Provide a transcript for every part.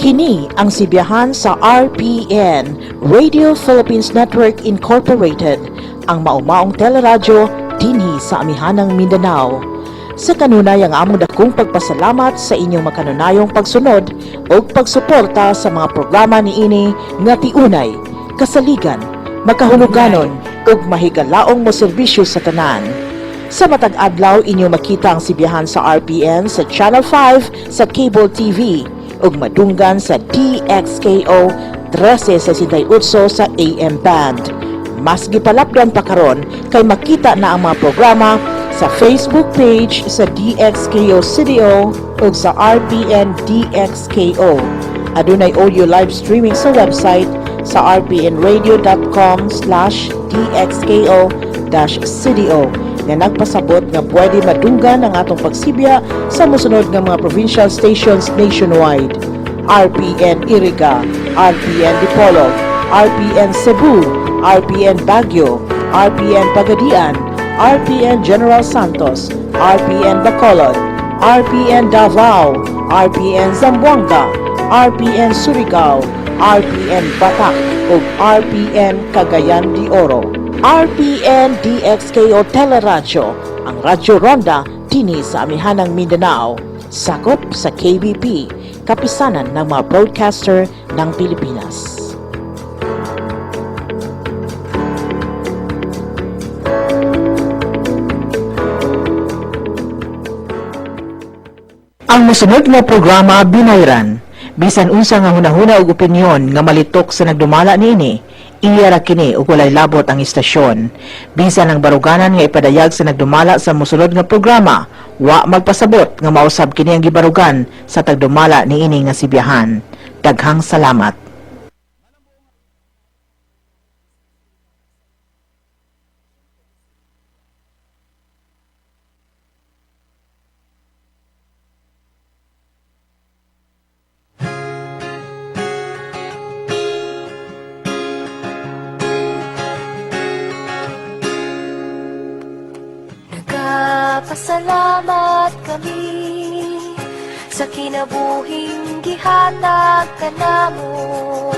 Kini ang sibiyahan sa RPN, Radio Philippines Network Incorporated, ang maumaong teleradyo dinhi sa amihanang Mindanao. Sa kanunay ang among dakong pagpasalamat sa inyong makanunayong pagsunod o pagsuporta sa mga programa niini nga tiunay, kasaligan, makahuluganon ug mahigalaong mo serbisyo sa tanan. Sa matag adlaw inyo makita ang sibiyahan sa RPN sa Channel 5 sa Cable TV ug madunggan sa DXKO 1368 sa AM band. Mas gipalapdan pa karon kay makita na ang mga programa sa Facebook page sa DXKO CDO ug sa RPN DXKO. Adunay audio live streaming sa website sa rpnradio.com/dxko-cdo nga nagpasabot nga pwede madunggan ang atong pagsibya sa mosunod nga mga provincial stations nationwide: RPN Iriga, RPN Dipolog, RPN Cebu, RPN Baguio, RPN Pagadian, RPN General Santos, RPN Bacolod, RPN Davao, RPN Zamboanga, RPN Surigao, RPN Batak ug RPN Cagayan de Oro. RPN DXKO Teleradyo, ang Radyo Ronda dinhi sa amihanang Mindanao, sakop sa KBP, kapisanan ng mga broadcaster ng Pilipinas. Ang mosunod nga programa binayran, bisan unsa nga hunahuna og opinyon nga malitok sa nagdumala niini, iyara kini ug walay labot ang istasyon. Bisan ang baruganan nga ipadayag sa nagdumala sa mosunod nga programa, wa magpasabot nga mausab kini ang gibarugan sa tagdumala niini nga sibiyahan. Daghang salamat. Pasalamat kami sa kinabuhing gihatag kanamo,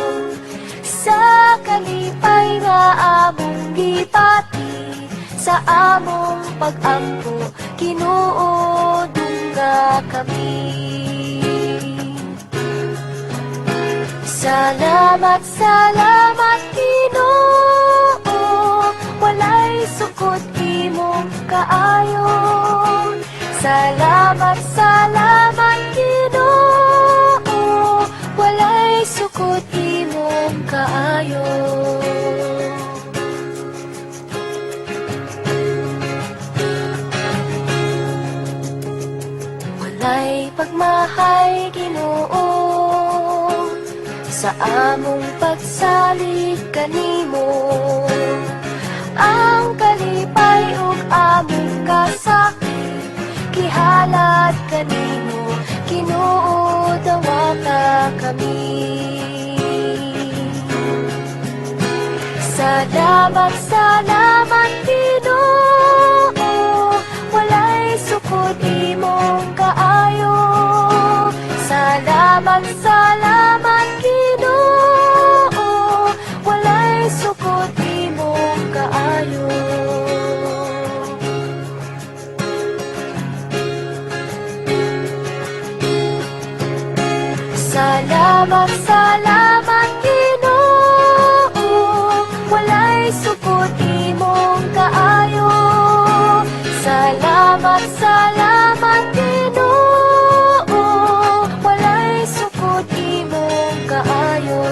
sa kalipay nga among gipati, sa among pag-ampo kinuodong nga kami. Salamat, salamat Ginoo, walay sukot imong kaayo. Salamat, salamat Ginoo, walay sukot imong kaayo. Walay pagmahay Ginoo sa among pagsalig kanimo, ang kalipay ug among kasakit gihalad kanimo, Ginoo dawata kami. Salamat, salamat Ginoo, walay sukod imong kaayo. Salamat, salamat Ginoo, walay sukod imong kaayo. Salamat, salamat Ginoo, walay sukot imong kaayo. Salamat, salamat Ginoo, walay sukot imong kaayo.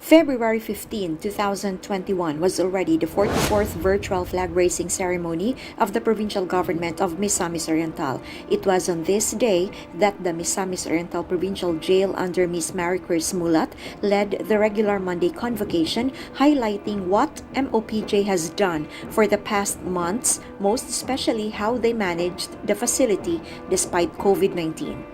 February 15, 2021 was already the 44th virtual flag raising ceremony of the provincial government of Misamis Oriental. It was on this day that the Misamis Oriental Provincial Jail under Miss Maricris Mulat led the regular Monday convocation, highlighting what MOPJ has done for the past months, most especially how they managed the facility despite COVID-19.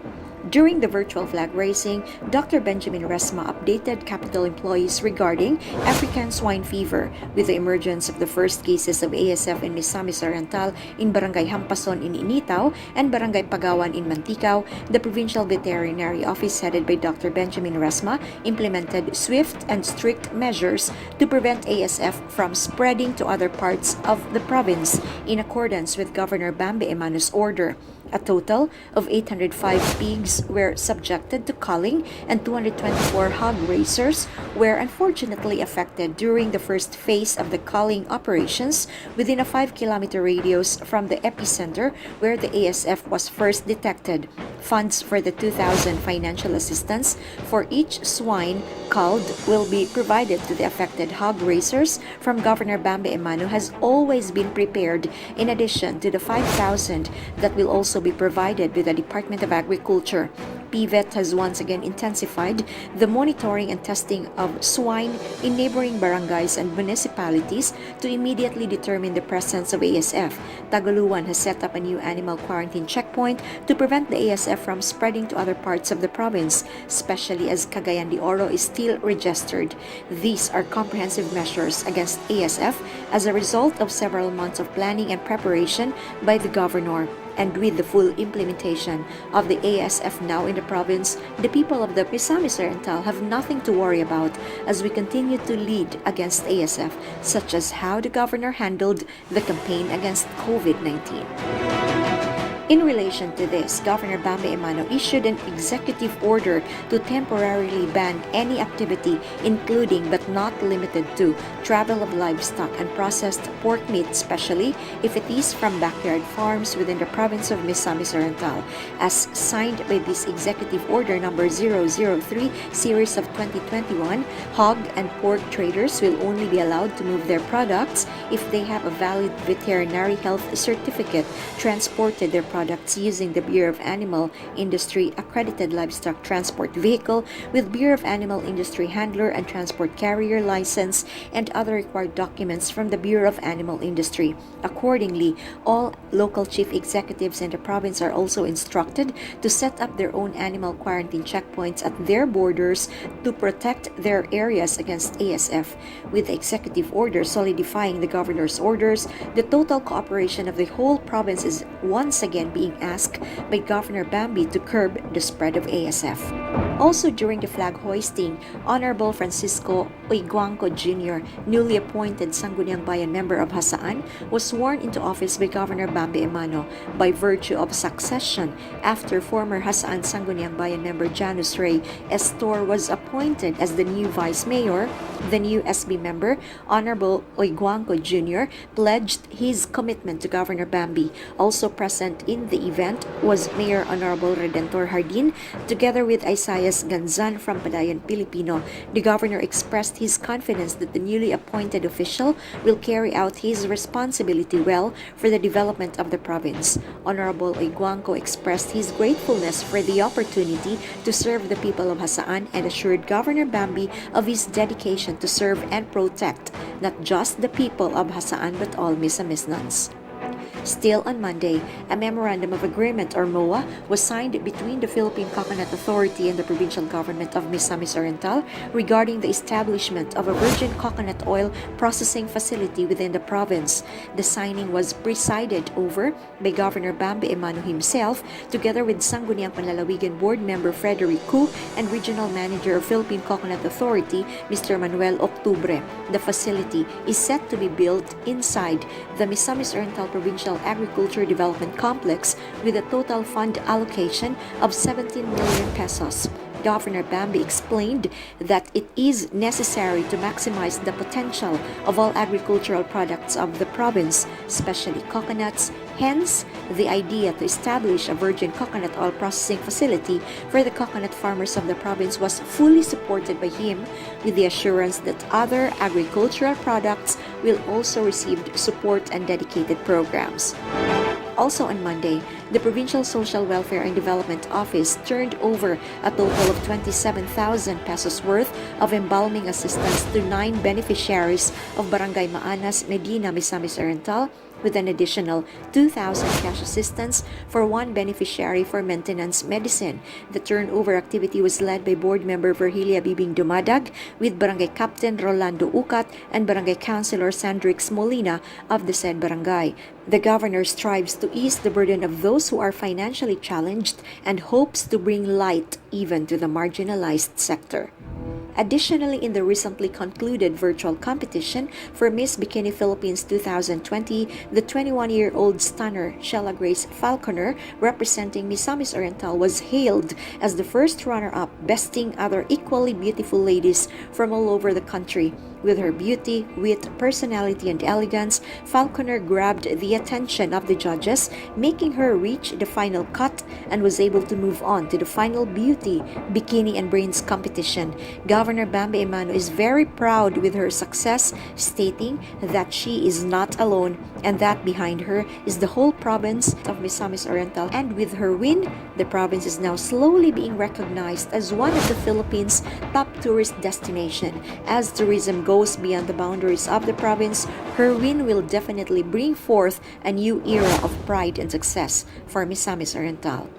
During the virtual flag raising, Dr. Benjamin Resma updated Capital employees regarding African swine fever with the emergence of the first cases of ASF in Misamis Oriental in Barangay Hampason in Initaw and Barangay Pagawan in Manticaw. The Provincial Veterinary Office headed by Dr. Benjamin Resma implemented swift and strict measures to prevent ASF from spreading to other parts of the province in accordance with Governor BAMBI EMANO's order. A total of 805 pigs were subjected to culling and 224 hog raisers were unfortunately affected during the first phase of the culling operations within a 5-kilometer radius from the epicenter where the ASF was first detected. Funds for the 2,000 financial assistance for each swine culled will be provided to the affected hog raisers from Governor BAMBI EMANO has always been prepared, in addition to the 5,000 that will also be provided with the Department of Agriculture. PVET has once again intensified the monitoring and testing of swine in neighboring barangays and municipalities to immediately determine the presence of ASF. Taguluan has set up a new animal quarantine checkpoint to prevent the ASF from spreading to other parts of the province, especially as Cagayan de Oro is still registered. These are comprehensive measures against ASF as a result of several months of planning and preparation by the governor. And with the full implementation of the ASF now in the province, the people of the Misamis Oriental have nothing to worry about as we continue to lead against ASF, such as how the governor handled the campaign against COVID-19. In relation to this, Governor BAMBI EMANO issued an executive order to temporarily ban any activity, including but not limited to travel of livestock and processed pork meat, especially if it is from backyard farms within the province of Misamis Oriental. As signed by this Executive Order number 003 series of 2021, hog and pork traders will only be allowed to move their products if they have a valid veterinary health certificate, transported their products using the Bureau of Animal Industry accredited livestock transport vehicle with Bureau of Animal Industry handler and transport carrier license and other required documents from the Bureau of Animal Industry. Accordingly, all local chief executives in the province are also instructed to set up their own animal quarantine checkpoints at their borders to protect their areas against ASF. With the executive order solidifying the governor's orders, the total cooperation of the whole province is once again being asked by Governor BAMBI to curb the spread of ASF. Also during the flag hoisting, Honorable Francisco Oiguanco Jr., newly appointed Sangguniang Bayan member of Hasaan, was sworn into office by Governor BAMBI EMANO by virtue of succession after former Hasaan Sangguniang Bayan member Janus Ray Estor was appointed as the new vice mayor. The new SB member, Honorable Oiguanco Jr., pledged his commitment to Governor BAMBI. Also present in the event was Mayor Honorable Redentor Hardin, together with Isaias Ganzan from Padayan Pilipino. The governor expressed his confidence that the newly appointed official will carry out his responsibility well for the development of the province. Honorable Oiguanco expressed his gratefulness for the opportunity to serve the people of Hasaan and assured Governor BAMBI of his dedication to serve and protect not just the people of Hasaan but all Misamisnons. Still on Monday, a Memorandum of Agreement or MOA was signed between the Philippine Coconut Authority and the provincial government of Misamis Oriental regarding the establishment of a virgin coconut oil processing facility within the province. The signing was presided over by Governor BAMBI EMANO himself, together with Sangguniang Panlalawigan Board Member Frederick Cu and Regional Manager of Philippine Coconut Authority, Mr. Manuel Octubre. The facility is set to be built inside the Misamis Oriental Provincial Agriculture Development Complex with a total fund allocation of 17 million pesos. Governor BAMBI explained that it is necessary to maximize the potential of all agricultural products of the province, especially coconuts. Hence, The idea to establish a virgin coconut oil processing facility for the coconut farmers of the province was fully supported by him, with the assurance that other agricultural products will also receive support and dedicated programs. Also on Monday, the Provincial Social Welfare and Development Office turned over a total of 27,000 pesos worth of embalming assistance to 9 beneficiaries of Barangay Maanas, Medina, Misamis Oriental, with an additional 2,000 cash assistance for 1 beneficiary for maintenance medicine. The turnover activity was led by Board Member Virgilia Bibing Dumadag, with Barangay Captain Rolando Ucat and Barangay Councilor Sandrix Molina of the said barangay. The governor strives to ease the burden of those who are financially challenged and hopes to bring light even to the marginalized sector. Additionally, in the recently concluded virtual competition for Miss Bikini Philippines 2020, the 21-year-old stunner Sheila Grace Falconer, representing Misamis Oriental, was hailed as the first runner-up, besting other equally beautiful ladies from all over the country. With her beauty, wit, personality, and elegance, Falconer grabbed the attention of the judges, making her reach the final cut and was able to move on to the final beauty, bikini, and brains competition. Governor BAMBI EMANO is very proud with her success, stating that she is not alone and that behind her is the whole province of Misamis Oriental. And with her win, the province is now slowly being recognized as one of the Philippines' top tourist destination. As tourism goes beyond the boundaries of the province, her win will definitely bring forth a new era of pride and success for Misamis Oriental.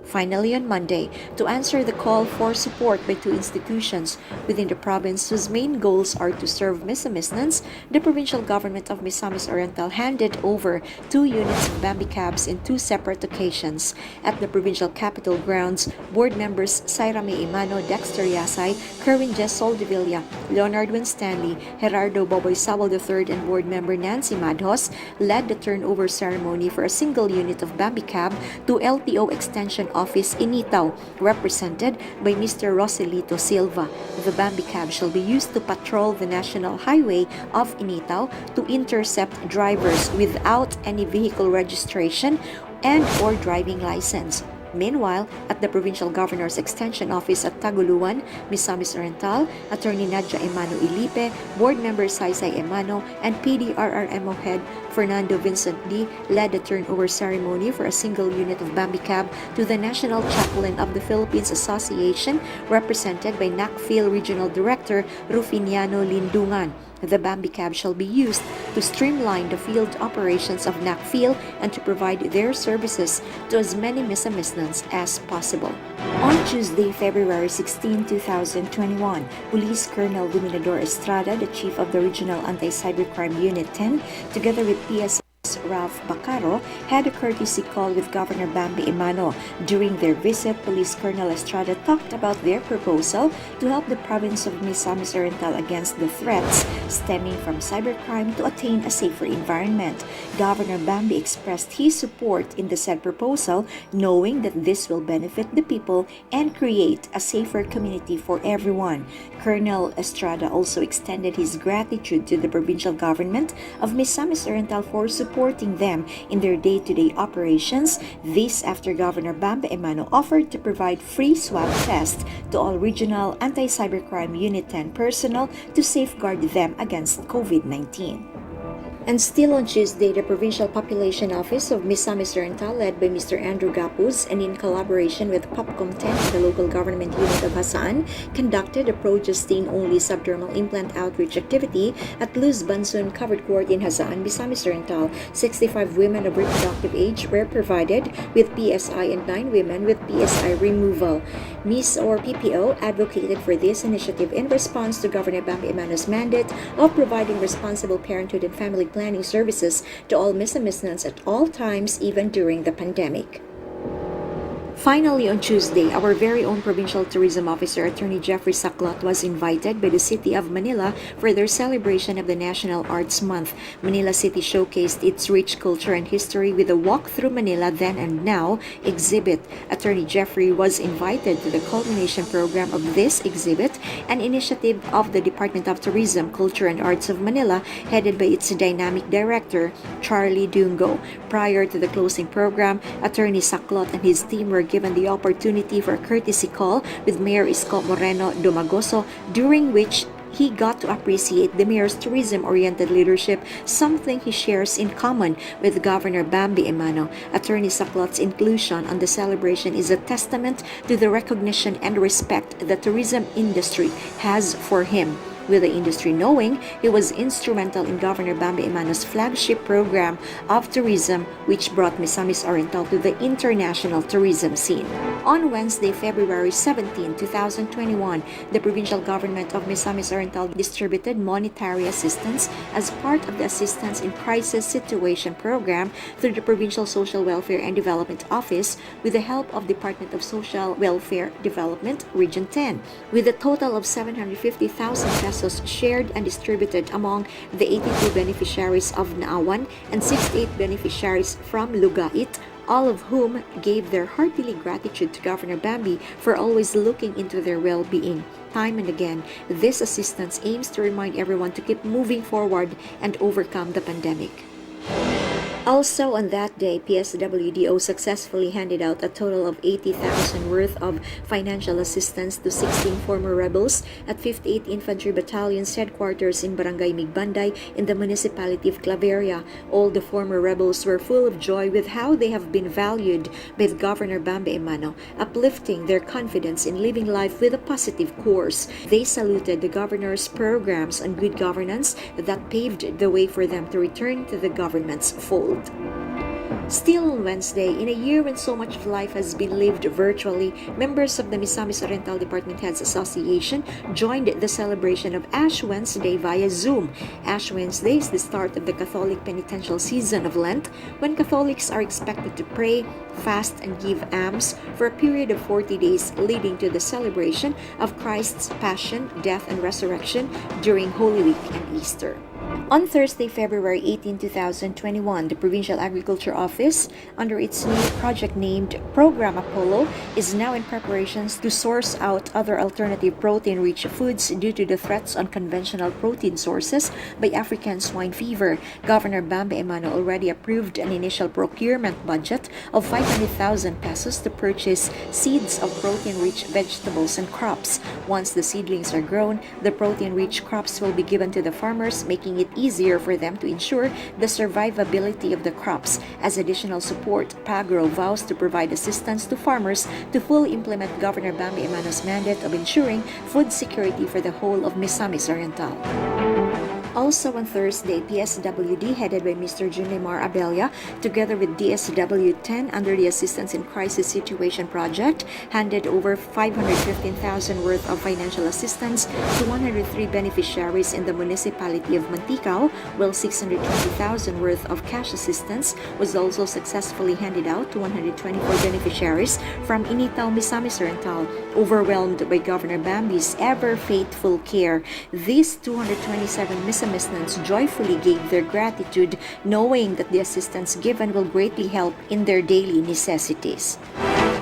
Finally, on Monday, to answer the call for support by 2 institutions within the province whose main goals are to serve Misamisnans, the provincial government of Misamis Oriental handed over 2 units of Bambi cabs in 2 separate occasions. At the provincial capital grounds, board members Sairame Emano, Dexter Yasay, Kerwin Jess Soldevilla, Leonard Winstanley, Gerardo Boboy Sabal III, and board member Nancy Madhos led the turnover ceremony for a single unit of Bambi cab to LTO Extension Office in Itaw, represented by Mr. Roselito Silva. The Bambi cab shall be used to patrol the national highway of Initaw to intercept drivers without any vehicle registration and or driving license. Meanwhile, at the Provincial Governor's Extension Office at Taguluan, Misamis Oriental, Attorney Nadia Emano Ilipe, Board Member Saysay Emano, and PDRRMO Head Fernando Vincent D. led the turnover ceremony for a single unit of Bambi cab to the National Chaplain of the Philippines Association, represented by NACFIL Regional Director Rufiniano Lindungan. The Bambi cab shall be used to streamline the field operations of NACFIL and to provide their services to as many Misamisnans as possible. On Tuesday, February 16, 2021, Police Colonel Dominador Estrada, the Chief of the Regional Anti-Cybercrime Unit 10, together with PS Ralph Bacaro, had a courtesy call with Governor BAMBI EMANO. During their visit, Police Colonel Estrada talked about their proposal to help the province of Misamis Oriental against the threats stemming from cybercrime to attain a safer environment. Governor BAMBI expressed his support in the said proposal, knowing that this will benefit the people and create a safer community for everyone. Colonel Estrada also extended his gratitude to the provincial government of Misamis Oriental for supporting them in their day-to-day operations. This after Governor BAMBI EMANO offered to provide free swab tests to all regional anti-cybercrime Unit 10 personnel to safeguard them against COVID-19. And still on Tuesday, the Provincial Population Office of Misamis Oriental, led by Mr. Andrew Gapuz and in collaboration with POPCOM 10 and the local government unit of Hasaan, conducted a progestin-only subdermal implant outreach activity at Luz Bansun Covered Court in Hasaan, Misamis Oriental. 65 women of reproductive age were provided with PSI and 9 women with PSI removal. Miss or PPO advocated for this initiative in response to Governor BAMBI EMANO's mandate of providing responsible parenthood and family planning services to all Misamisnans at all times, even during the pandemic. Finally, on Tuesday, our very own Provincial Tourism Officer, Attorney Jeffrey Saclot, was invited by the City of Manila for their celebration of the National Arts Month. Manila City showcased its rich culture and history with a Walk Through Manila Then and Now exhibit. Attorney Jeffrey was invited to the culmination program of this exhibit, an initiative of the Department of Tourism, Culture and Arts of Manila, headed by its dynamic director, Charlie Dungo. Prior to the closing program, Attorney Saclot and his team were given the opportunity for a courtesy call with Mayor Isko Moreno Domagoso, during which he got to appreciate the mayor's tourism-oriented leadership, something he shares in common with Governor BAMBI EMANO. Attorney Saclot's inclusion on the celebration is a testament to the recognition and respect the tourism industry has for him, with the industry knowing he was instrumental in Governor BAMBI EMANO's flagship program of tourism, which brought Misamis Oriental to the international tourism scene. On Wednesday, February 17, 2021, the provincial government of Misamis Oriental distributed monetary assistance as part of the Assistance in Crisis Situation program through the Provincial Social Welfare and Development Office with the help of Department of Social Welfare Development, Region 10, with a total of 750,000 pesos shared and distributed among the 82 beneficiaries of Naawan and 68 beneficiaries from Lugait, all of whom gave their heartily gratitude to Governor BAMBI for always looking into their well-being. Time and again, this assistance aims to remind everyone to keep moving forward and overcome the pandemic. Also on that day, PSWDO successfully handed out a total of 80,000 worth of financial assistance to 16 former rebels at 58 Infantry Battalion's headquarters in Barangay Migbanday in the municipality of Claveria. All the former rebels were full of joy with how they have been valued by Governor BAMBI EMANO, uplifting their confidence in living life with a positive course. They saluted the governor's programs on good governance that paved the way for them to return to the government's fold. Still on Wednesday, in a year when so much of life has been lived virtually, members of the Misamis Oriental Department Heads Association joined the celebration of Ash Wednesday via Zoom. Ash Wednesday is the start of the Catholic penitential season of Lent, when Catholics are expected to pray, fast, and give alms for a period of 40 days leading to the celebration of Christ's Passion, Death, and Resurrection during Holy Week and Easter. On Thursday, February 18, 2021, the Provincial Agriculture Office, under its new project named Program Apollo, is now in preparations to source out other alternative protein-rich foods due to the threats on conventional protein sources by African swine fever. Governor BAMBI EMANO already approved an initial procurement budget of 500,000 pesos to purchase seeds of protein-rich vegetables and crops. Once the seedlings are grown, the protein-rich crops will be given to the farmers, making it easier for them to ensure the survivability of the crops. As additional support, PAGRO vows to provide assistance to farmers to fully implement Governor BAMBI EMANO's mandate of ensuring food security for the whole of Misamis Oriental. Also on Thursday, PSWD, headed by Mr. Junimar Abella, together with DSW-10 under the Assistance in Crisis Situation Project, handed over 515,000 worth of financial assistance to 103 beneficiaries in the municipality of Manticao, while 620,000 worth of cash assistance was also successfully handed out to 124 beneficiaries from Initaw, Misamis Oriental. Overwhelmed by Governor BAMBI's ever-faithful care, these 227 Misamisnans joyfully gave their gratitude, knowing that the assistance given will greatly help in their daily necessities.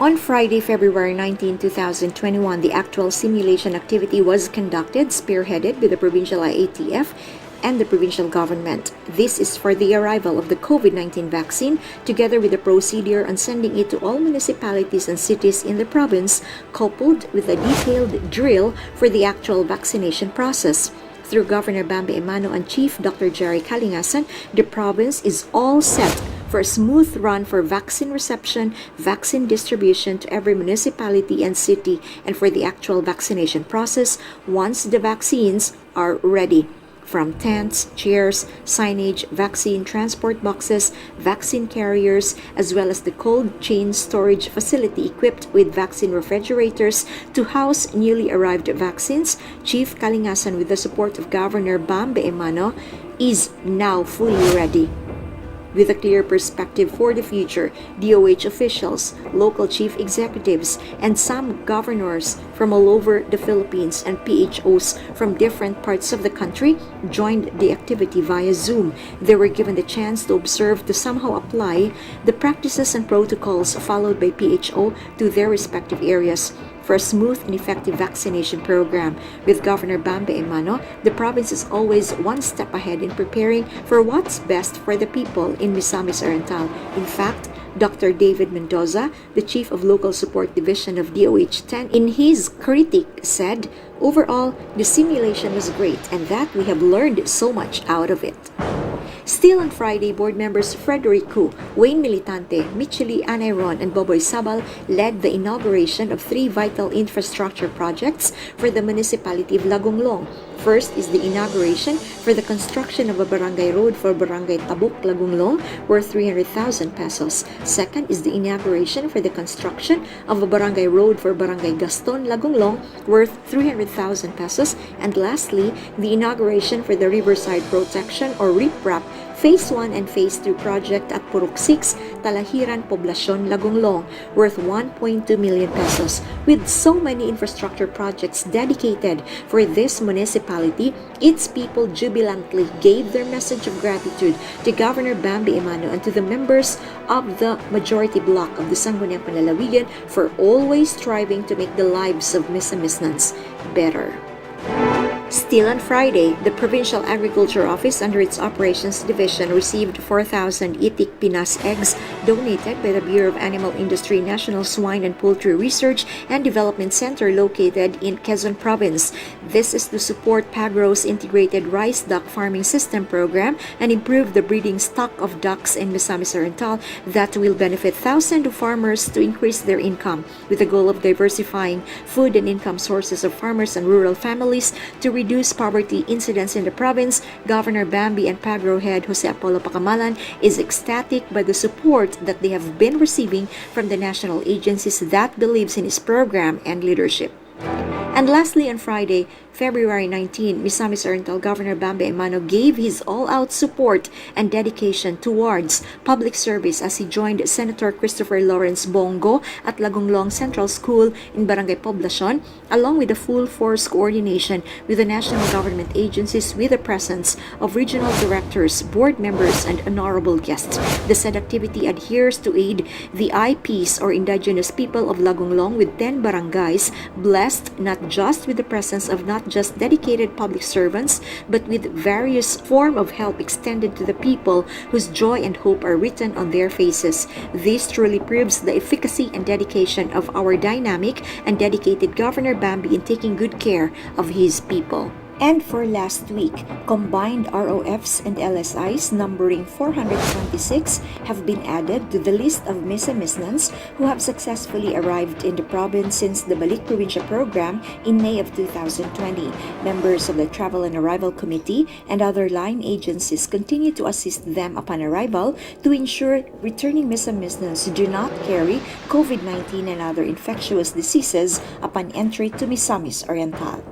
On Friday, February 19, 2021, the actual simulation activity was conducted, spearheaded by the provincial IATF and the provincial government. This is for the arrival of the COVID-19 vaccine, together with the procedure on sending it to all municipalities and cities in the province, coupled with a detailed drill for the actual vaccination process. Through Governor BAMBI EMANO and Chief Dr. Jerry Kalingasan, the province is all set for a smooth run for vaccine reception, vaccine distribution to every municipality and city, and for the actual vaccination process once the vaccines are ready. From tents, chairs, signage, vaccine transport boxes, vaccine carriers, as well as the cold chain storage facility equipped with vaccine refrigerators to house newly arrived vaccines, Chief Kalingasan, with the support of Governor BAMBI EMANO, is now fully ready. with a clear perspective for the future. DOH officials, local chief executives, and some governors from all over the Philippines and PHOs from different parts of the country joined the activity via Zoom. They were given the chance to observe to somehow apply the practices and protocols followed by PHO to their respective areas for a smooth and effective vaccination program. With Governor BAMBI EMANO, the province is always one step ahead in preparing for what's best for the people in Misamis Oriental. In fact, Dr. David Mendoza, the Chief of Local Support Division of DOH 10, in his critique said, overall, the simulation was great and that we have learned so much out of it. Still on Friday, board members Frederico, Wayne Militante, Micheli Anayron, and Boboy Sabal led the inauguration of 3 vital infrastructure projects for the municipality of Lagonglong. First is the inauguration for the construction of a barangay road for Barangay Tabuk, Lagonglong, worth 300,000 pesos. Second is the inauguration for the construction of a barangay road for Barangay Gaston, Lagonglong, worth 300,000 pesos. And lastly, the inauguration for the Riverside Protection or RIPRAP Phase 1 and Phase 2 project at Purok 6, Talahiran, Poblacion, Lagonglong, worth 1.2 million pesos. With so many infrastructure projects dedicated for this municipality, its people jubilantly gave their message of gratitude to Governor BAMBI EMANO and to the members of the majority bloc of the Sangguniang Panlalawigan for always striving to make the lives of Misamisnans better. Still on Friday, the Provincial Agriculture Office under its Operations Division received 4,000 itik Pinas eggs donated by the Bureau of Animal Industry National Swine and Poultry Research and Development Center located in Quezon Province. This is to support Pagro's integrated rice duck farming system program and improve the breeding stock of ducks in Misamis Oriental that will benefit thousands of farmers to increase their income, with the goal of diversifying food and income sources of farmers and rural families to reduce poverty incidence in the province. Governor BAMBI and Pagro head Jose Apollo Pacamalan is ecstatic by the support that they have been receiving from the national agencies that believes in his program and leadership. And lastly, on Friday, February 19, Misamis Oriental Governor BAMBI EMANO gave his all-out support and dedication towards public service as he joined Senator Christopher Lawrence Bongo at Lagonglong Central School in Barangay Poblacion, along with the full-force coordination with the national government agencies with the presence of regional directors, board members, and honorable guests. The said activity adheres to aid the IPs or indigenous people of Lagonglong with 10 barangays, blessed not just with the presence of not just dedicated public servants, but with various form of help extended to the people whose joy and hope are written on their faces. This truly proves the efficacy and dedication of our dynamic and dedicated Governor BAMBI in taking good care of his people. And for last week, combined ROFs and LSIs numbering 426 have been added to the list of Misamisnans who have successfully arrived in the province since the Balik Provincia program in May of 2020. Members of the Travel and Arrival Committee and other line agencies continue to assist them upon arrival to ensure returning Misamisnans do not carry COVID-19 and other infectious diseases upon entry to Misamis Oriental.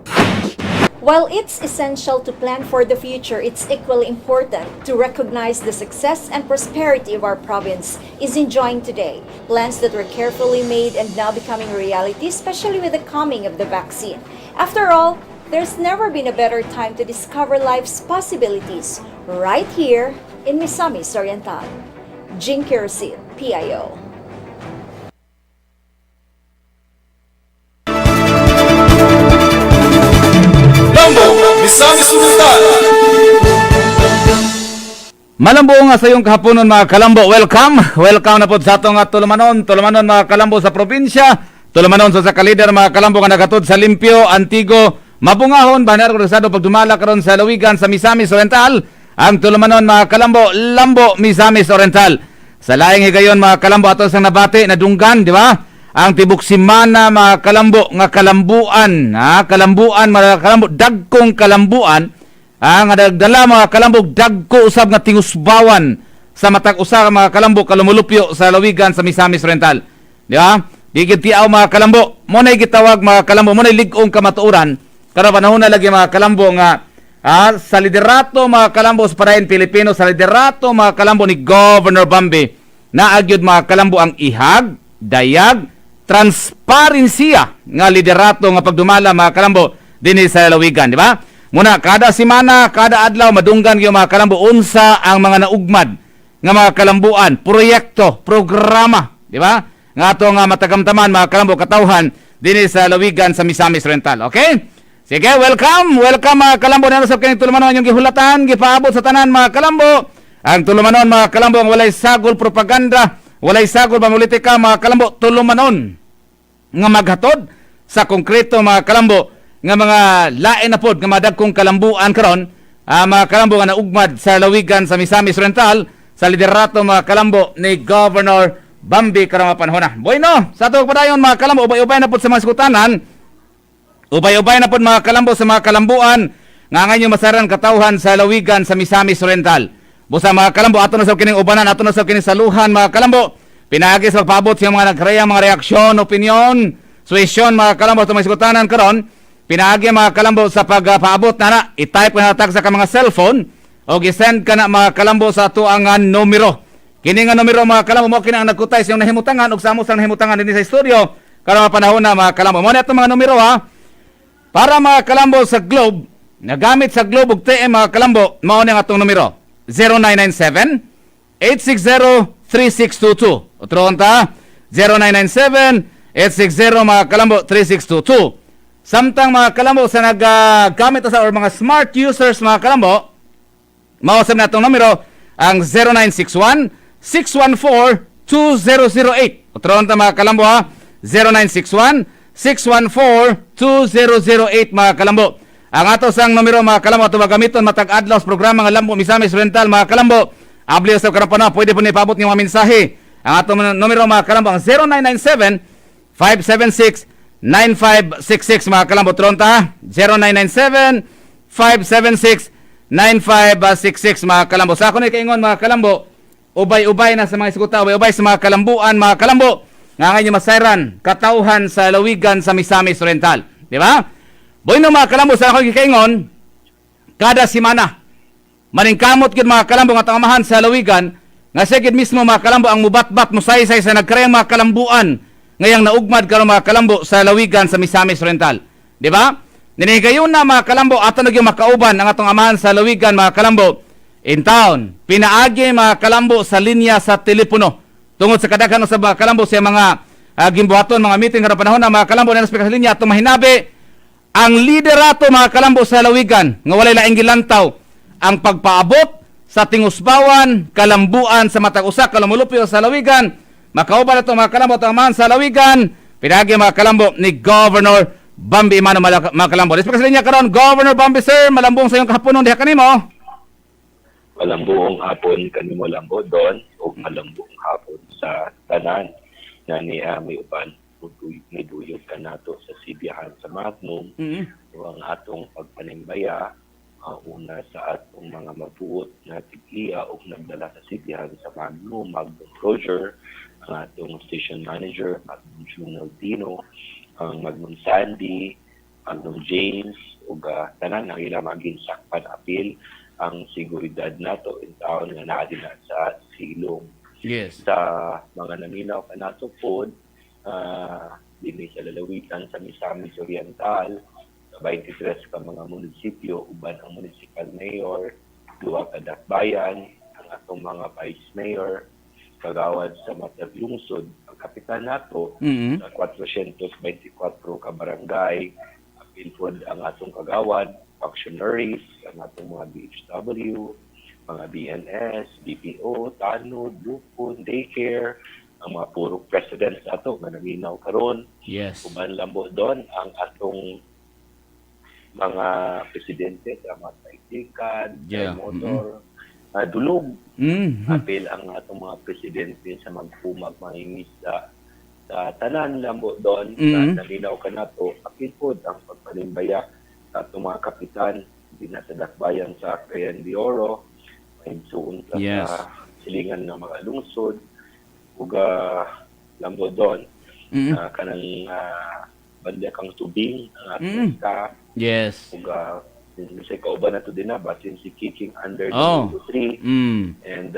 While it's essential to plan for the future, it's equally important to recognize the success and prosperity of our province is enjoying today. Plans that were carefully made and now becoming a reality, especially with the coming of the vaccine. After all, there's never been a better time to discover life's possibilities right here in Misamis Oriental. Jing Kirasil, PIO. LAMBO Misamis Oriental. Malambo nga sa iyong kahaponon mga kalambo. Welcome na po sa atong tulumanon mga kalambo sa probinsya. Tulumanon sa kalider mga kalambo nga nagatod sa Limpio, Antigo, Mabungahon, Banar Rosado pagdumala karon sa Lawigan sa Misamis Oriental. Ang tulumanon mga kalambo, LAMBO Misamis Oriental. Sa laing higayon mga kalambo ato sang nabati na dunggan, di ba? Ang tibok simana mga kalambo nga kalambuan, kalambuan mga kalambo, dagkong kalambuan, nga nagdala mga kalambo dagko usab nga tingusbawan sa matag usa mga kalambo kalumulupyo sa Lawigan sa Misamis Oriental. Di ba? Di gitiaw mga kalambo, mo nay gitawag mga kalambo, mo nay lig-ong kamatuoran. Karon panahon na lagi mga kalambo nga sa liderato mga kalambo sa Parayan Pilipino, sa liderato mga kalambo ni Governor Bambi, naagyod mga kalambo ang ihag, dayag, transparensiya nga liderato nga pagdumala mga kalambo dinhi sa lalawigan, di ba? Muna kada semana, kada adlaw madunggan gyud mga kalambo unsa ang mga naugmad nga mga kalambuan, proyekto, programa, di ba? Nga ato nga matagamtaman mga kalambo katawhan dinhi sa lalawigan sa Misamis Oriental. Okay? Sige, welcome mga kalambo na sa kanyang tulumanon yung gihulatan, gipaabot sa tanan mga kalambo. Ang tulumanon mga kalambo ang walay sagol propaganda, walay sagol politika mga kalambo, tulumanon nga maghatod sa konkreto mga kalambo nga mga lain na pod nga madagkong kalambuan karon, mga kalambo nga naugmad sa lawigan sa Misamis Oriental sa liderato mga kalambo ni Governor Bambi karong panahon. Bueno, sa tuwag padayon mga kalambo, ubay-ubay na pod sa mga sukutanan. Ubay-ubay na po mga kalambo sa mga kalambuan nga ngayon masaran katawhan sa lawigan sa Misamis Oriental. Busa mga kalambo, ato na sa kining ubanan, ato na sa kining saluhan mga kalambo. Pinaagi sa pagpaabot sa mga nagkarayang mga reaksyon, opinion, suwesyon mga kalambo sa mga sukutanan karon. Pinaagi mga kalambo sa pagpaabot na i-type na tag sa mga cellphone o gisend ka na mga kalambo sa ato ang numero. Kini nga numero mga kalambo mo kini ang nagkutay sa nahimutangan ug samos ang nahimutangan dinhi sa studio karon panahon na mga kalambo. Mo na itong mga numero ha. Para mga kalambo sa Globe, nagamit sa Globe ug TM mga kalambo, mao ni ang atong numero 0997-860-3622. Utroon ta, 0997-860 mga kalambo 3622. Samtang mga kalambo sa naggamit sa or mga smart users mga kalambo, mao na atong numero ang 0961-614-2008. Utroon ta mga kalambo ha, 0961-614-2008 mga kalambo. Ang ato sang numero mga kalambo ato magamiton matag adlaw sa programa nga LAMBO Misamis Oriental mga kalambo. Abli sa karon pa pwede po ni paabot ni mga mensahe. Ang ato numero mga kalambo ang 0997-576-9566 mga kalambo. Tronta 0997-576-9566 mga kalambo. Sa ako ni kaingon mga kalambo, ubay-ubay na sa mga iskuta, ubay-ubay sa mga kalambuan mga kalambo. Nga ngayon masayran, katauhan sa lawigan sa Misamis Oriental. Di ba? Boy no mga kalambo, sa ako kikaingon, kada simana, maningkamot yun mga kalambo nga tangamahan sa lawigan, nga sigid mismo mga kalambo ang mubat-bat, musaysay sa nagkarayang mga kalambuan, ngayang naugmad karon mga kalambo sa lawigan sa Misamis Oriental. Di ba? Ninigayon na mga kalambo, ato nagyong makauban ang atong amahan sa lawigan mga kalambo, in town, pinaagi mga kalambo sa linya sa telepono. Tungod sa kadaghan sa mga kalambo sa mga gimbuhaton, mga meeting karong panahon na mga kalambo na sa linya atong mahinabi ang liderato mga kalambo sa lawigan nga walay laing gilantaw ang pagpaabot sa tingusbawan, kalambuan sa matag usa ka lumulupyo sa lawigan. Makauban ato mga kalambo tamahan sa lawigan pinagi mga kalambo ni Governor Bambi Emano mga kalambo. Sa linya karon Governor Bambi sir, malambong sa iyong kahaponon diha kanimo. Malambuong hapon kanimo lambo doon o malambuong hapon sa tanan na ni Ami Uban ni duyog ka nato sa sibiyahan sa Magnum o ang atong pagpanimbaya una sa atong mga mabuot na tig-iya o nagdala sa sibiyahan sa Magnum Roger, ang atong station manager Magnum Junal Dino, ang Magnum Sandy, Magnum James o tanan ang ilang maging sakpan apil ang seguridad nato in taon nga naa din sa silong. Yes. Sa mga naminaw ka nato pod, dinhi sa lalawigan sa Misamis Oriental, 23 ka mga munisipyo, uban ang municipal mayor, 2 ka dakbayan, ang atong mga vice mayor, kagawad sa matag lungsod, ang kapitan nato sa 424 ka barangay, apil pod ang atong kagawad, functionaries, ang atong mga BHW, mga BNS, BPO, tanod, lupon, daycare, ang mga puro presidents nato nga naminaw karon. Yes. Uban lambo doon ang atong mga presidente sa mga saitikan, motor, dulog. Apil ang atong mga presidente sa magpumag mangingis sa tanan lambo doon na naminaw ka nato. Apil pod ang pagpanimbaya sa atong mga kapitan din sa dakbayan sa RPN DXKO, suon sa silingan ng mga lungsod, ug lambo doon, kanang banda kang tubing ang atong staff, yes, ug Kasi kauban na to din na, basin si Kicking under Oh. the 3. And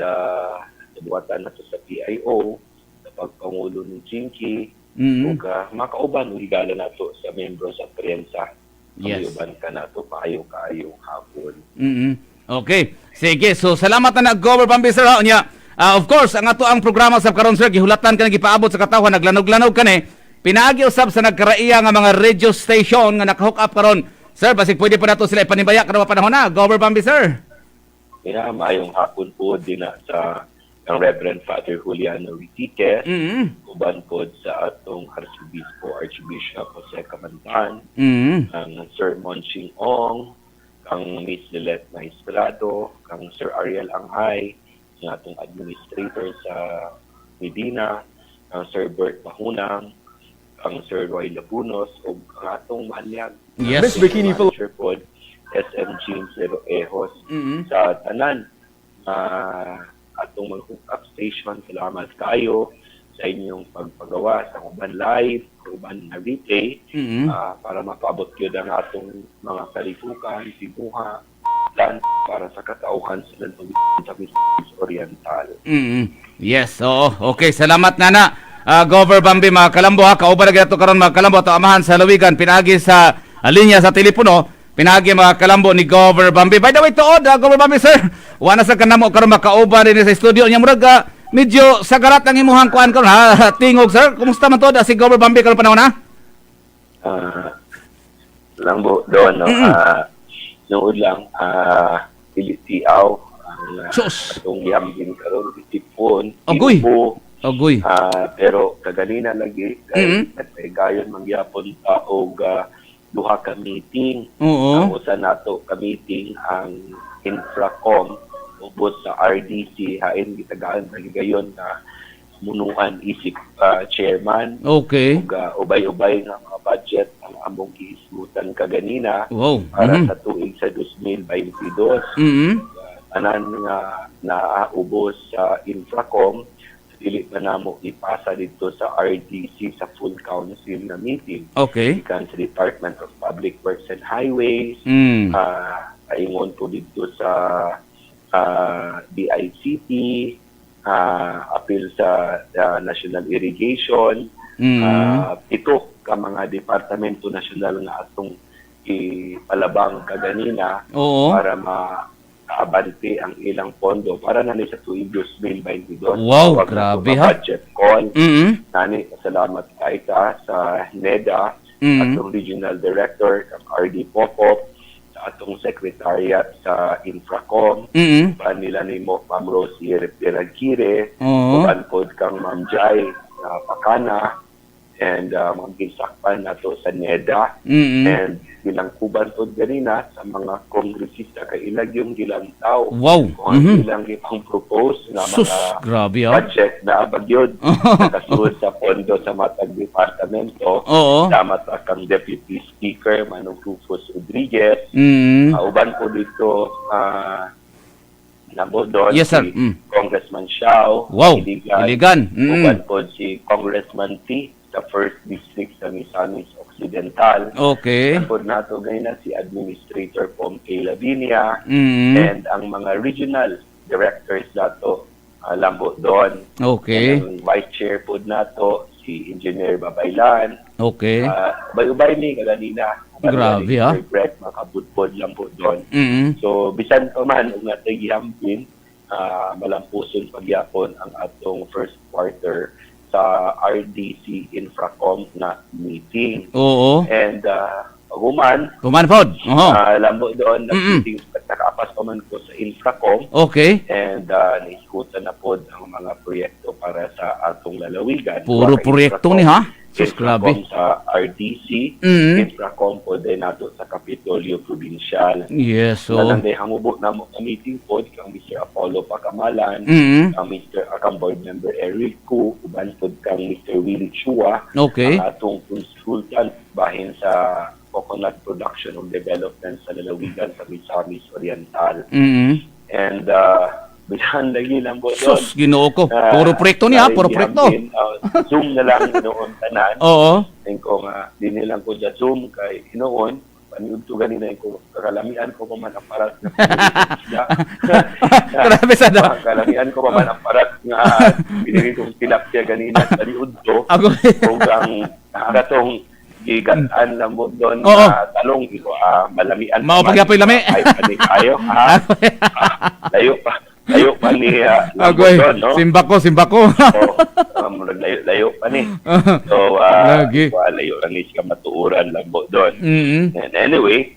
nabuhatan na to sa PIO, sa pagpangulo ng Chinky, ug makauban, higala na to sa membro sa prensa. Yes. Uban ka na to, paayo-kaayong hapon. Okay. Sige. So salamat na Governor BAMBI sir. Nya. Of course, ang ato ang programa sa karon sir gihulatan ka gipaabot sa katawhan, naglanog-lanog kani. Pinaagi usab sa nagkaraiya nga mga radio station nga naka-hook up karon. Sir, basig pwede pa nato sila ipanibaya kada panahon na. Governor BAMBI sir. Kaya maayong hapon po din na sa ang Reverend Father Juliano Ritique, uban po sa atong Archbishop Jose Camantan, ang Sir Monching Ong, ang Miss Lilette Maestrado, ang Sir Ariel Anghay, ang atong administrator sa Medina, ang Sir Bert Mahunang, ang Sir Roy Lapunos, o ang atong manyag. Yes. Miss Bikini po. SM James Eros sa tanan. Atong mag-hook up station, salamat kayo sa inyong pagpagawa sa uban live, uban na replay, para mapabot yun ang atong mga kalifukan, sibuha, plan para sa katauhan sa Misamis Oriental. Yes, oo. Okay, salamat nana. Governor BAMBI, mga kalambo ha, kauban na ginato karon mga kalambo, ato amahan sa Lawigan, pinagi sa linya sa telepono, pinagi mga kalambo ni Governor BAMBI. By the way, tuod, Governor BAMBI sir, wala sa kanamo karon makauban din sa studio niya, murag medyo sagarat ang imuhang kuan karon ha, tingog sir, kumusta man tuod si Governor BAMBI karon panahon ha? Lambo doon, no? Nood lang, pilitiaw, ang atong yambing karon, itipon, Ogoy. ipo, Ogoy. pero kaganina lagi, gayon mangyapon pa og duha ka meeting. Ang usa nato ka meeting ang Infracom ubos sa RDC, hain gitagaan lagi gayon na munuan isip chairman. Okay. Ug ubay-ubay nga mga budget ang among gihisgutan kaganina para sa tuig sa 2022. Anan nga naubos sa Infracom, dili pa namo ipasa dito sa RDC sa full council na meeting. Okay. Ikan sa Department of Public Works and Highways, paingon po dito sa DICT, appeal sa National Irrigation, ito ka mga departamento nasyonal nga atong ipalabang kaganina para abante ang ilang pondo para nani sa tuig 2022. Wow, grabe ha. Budget call. Nani, salamat kay ka sa NEDA, atong Regional Director, kang RD Popop, sa atong Secretariat sa Infracom, nila ni Ma'am Rosie Peragkire, pod kang Ma'am Jai Pakana, and mag-isakpan na to sa NEDA, and ilang kuban po ganina sa mga kongresista kay ilag yung gilantaw. Wow. Kung ilang ipang propose na mga grabe, budget na abagyod nakasunod sa pondo sa matag departamento. Damat kang Deputy Speaker Manong Rufus Rodriguez. Uban po dito nabo doon yes, sir. Si Congressman Xiao. Wow. Iligan. Uban po si Congressman T sa 1st District sa Misamis Oriental. Okay. Tapos nato ngayon na si Administrator Pompey Lavinia and ang mga regional directors nato Lambo doon. Okay. And ang Vice Chair po nato si Engineer Babaylan. Okay. Ubay-ubay ni kaganina. Grabe ha. Brett makabudbod lang po doon. So bisan pa man ang natay gihampin, malampuson pagyapon ang atong first quarter sa RDC Infracom na meeting. And human pod. Lambo doon na meeting nakapas pa man ko sa Infracom. Okay. And naiskutan na pod ang mga proyekto para sa atong lalawigan. Puro proyekto ni ha? Sus, grabe. Sa RDC, Infracom po din nato sa Kapitolyo Provincial. Yes, so. Nalanday hamubot na mo ka meeting po, kang Mr. Apollo Pacamalan, kang Mr. Board Member Eric Ku, uban po kang Mr. Willie Chua, okay. Ang atong consultant bahin sa coconut production and development sa lalawigan sa Misamis Oriental. And bisan lagi lang po doon. Sus, ginoo ko. Puro proyekto niya, puro proyekto. Zoom na lang noon tanan. Oo. Think ko nga, di nilang ko sa Zoom kay noon, paniud to ganina ko kalamian ko pa man ang parat nga Grabe sa daw. kalamian ko pa man ang parat nga pinili kong tilapia ganina sa liud to Ako. kung ang nakatong gigataan lang mo doon Oo. talong ko malamian Mao pa man. pagyapoy lami. Ay panik ayo layo pa ni Agoy, doon, no? simba ko. Layo pa ni. So, Lagi. layo lang is ka matuuran lambo doon. Mm-hmm. And anyway,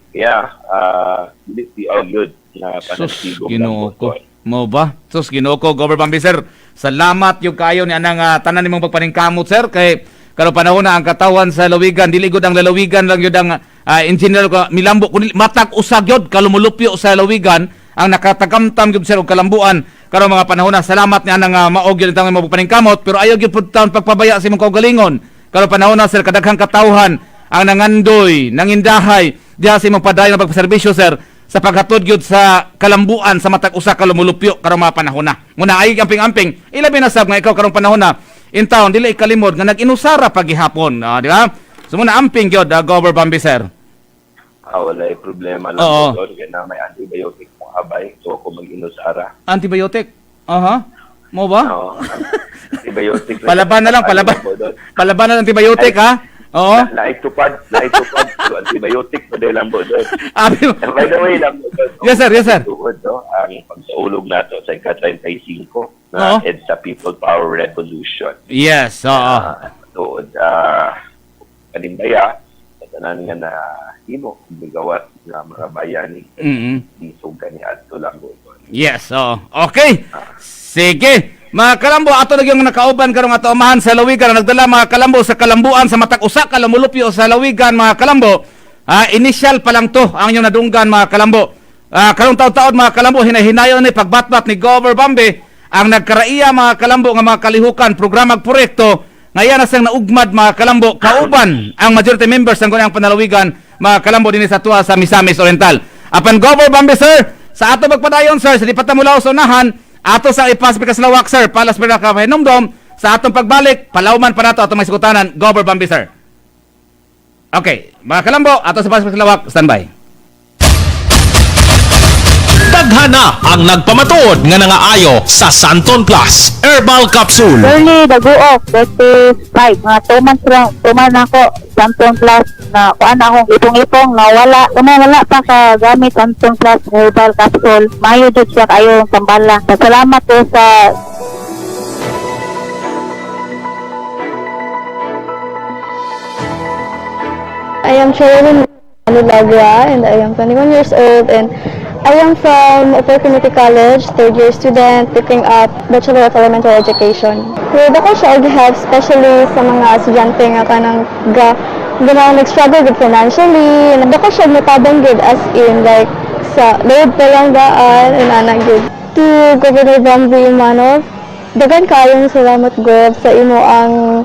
hindi all good na Sus, panatigong Ginoo lambo ko. doon. Mo ba? Sus, Ginoo ko, Governor Bambi, sir. Salamat yung kayo ni anang tanan nimong pagpaningkamot, sir. Kay kalo panahon na ang katawan sa lawigan, dili gud ang lalawigan lang yun ang engineer ko milambo kundi matag usag yun kalumulupyo sa lawigan ang nakatagamtam gyud sir og kalambuan karon mga panahon na salamat ni anang maog yun itang imong paningkamot pero ayaw gyud pud taon pagpabaya sa imong kaugalingon karon panahon na sir kadaghang katawhan ang nangandoy nangindahay diha sa imong padayon nga pagpaserbisyo sir sa paghatod gyud sa kalambuan sa matag usa ka lumulupyo karon mga panahon na muna ay amping-amping ilabi na sab nga ikaw karong panahon na in town dili ikalimod nga nag-inusara pagihapon di ba so muna amping gyud Governor Bambi sir Wala problema lang Oo. doon kaya na may antibiotic mo abay so ako mag-inusara. antibiotic mo ba Oo. Antibiotic palaban na lang palaban na lang antibiotic ha oo Naitupad pero antibiotic pa din lang po doon. Abi- By the way lang po doon. Yes, sir. Tuod, no? Ang pagsaulog nato sa ika-35 Oo. na EDSA People Power Revolution. yes oo Tuod, kalimbaya, sa tanan nga na himo, bigawat nga mga bayani, isog ka ni Adto lang po doon. yes oo okay sige mga kalambo ato na yung nakauban karong ato amahan sa lawigan nagdala mga kalambo sa kalambuan sa matag usa ka lumulupyo sa lawigan mga kalambo initial pa lang to ang inyong nadunggan mga kalambo karong taon-taon mga kalambo hinahinayon ni pagbatbat ni Governor Bambi ang nagkaraiya mga kalambo nga mga kalihukan programag proyekto ngayon na siyang naugmad mga kalambo kauban ang majority members ng kunang panalawigan mga kalambo din sa tuwa sa Misamis Oriental apan Governor Bambi sir sa ato magpadayon sir sa lipat na mula sa unahan ato sa ipasipikas lawak sir palas pera ka hinomdom sa atong pagbalik palawman pa nato atong may sukutanan Governor Bambi sir okay mga kalambo ato sa ipasipikas lawak standby Daghana ang nagpamatuod nga nangaayo sa Santon Plus Herbal Capsule. Early, daguok, 35. Mga 2 months lang, tuman ako, Samsung Plus, na kuan akong ipong-ipong, nawala. Wala pa ka gamit Samsung Plus Herbal Capsule. Mayo dito siya kayo sambala. Salamat po sa I am Sherilyn Lagua and I am 21 years old and I am from Opportunity College, third year student, taking up Bachelor of Elementary Education. With ako siya og-help, especially sa mga estudyante nga kanang nag-struggle with financially. And ako siya mutabang good as in like sa load pa lang daan and anang good. To Gobernador BAMBI EMANO, dagan kayong salamat Gob sa imo ang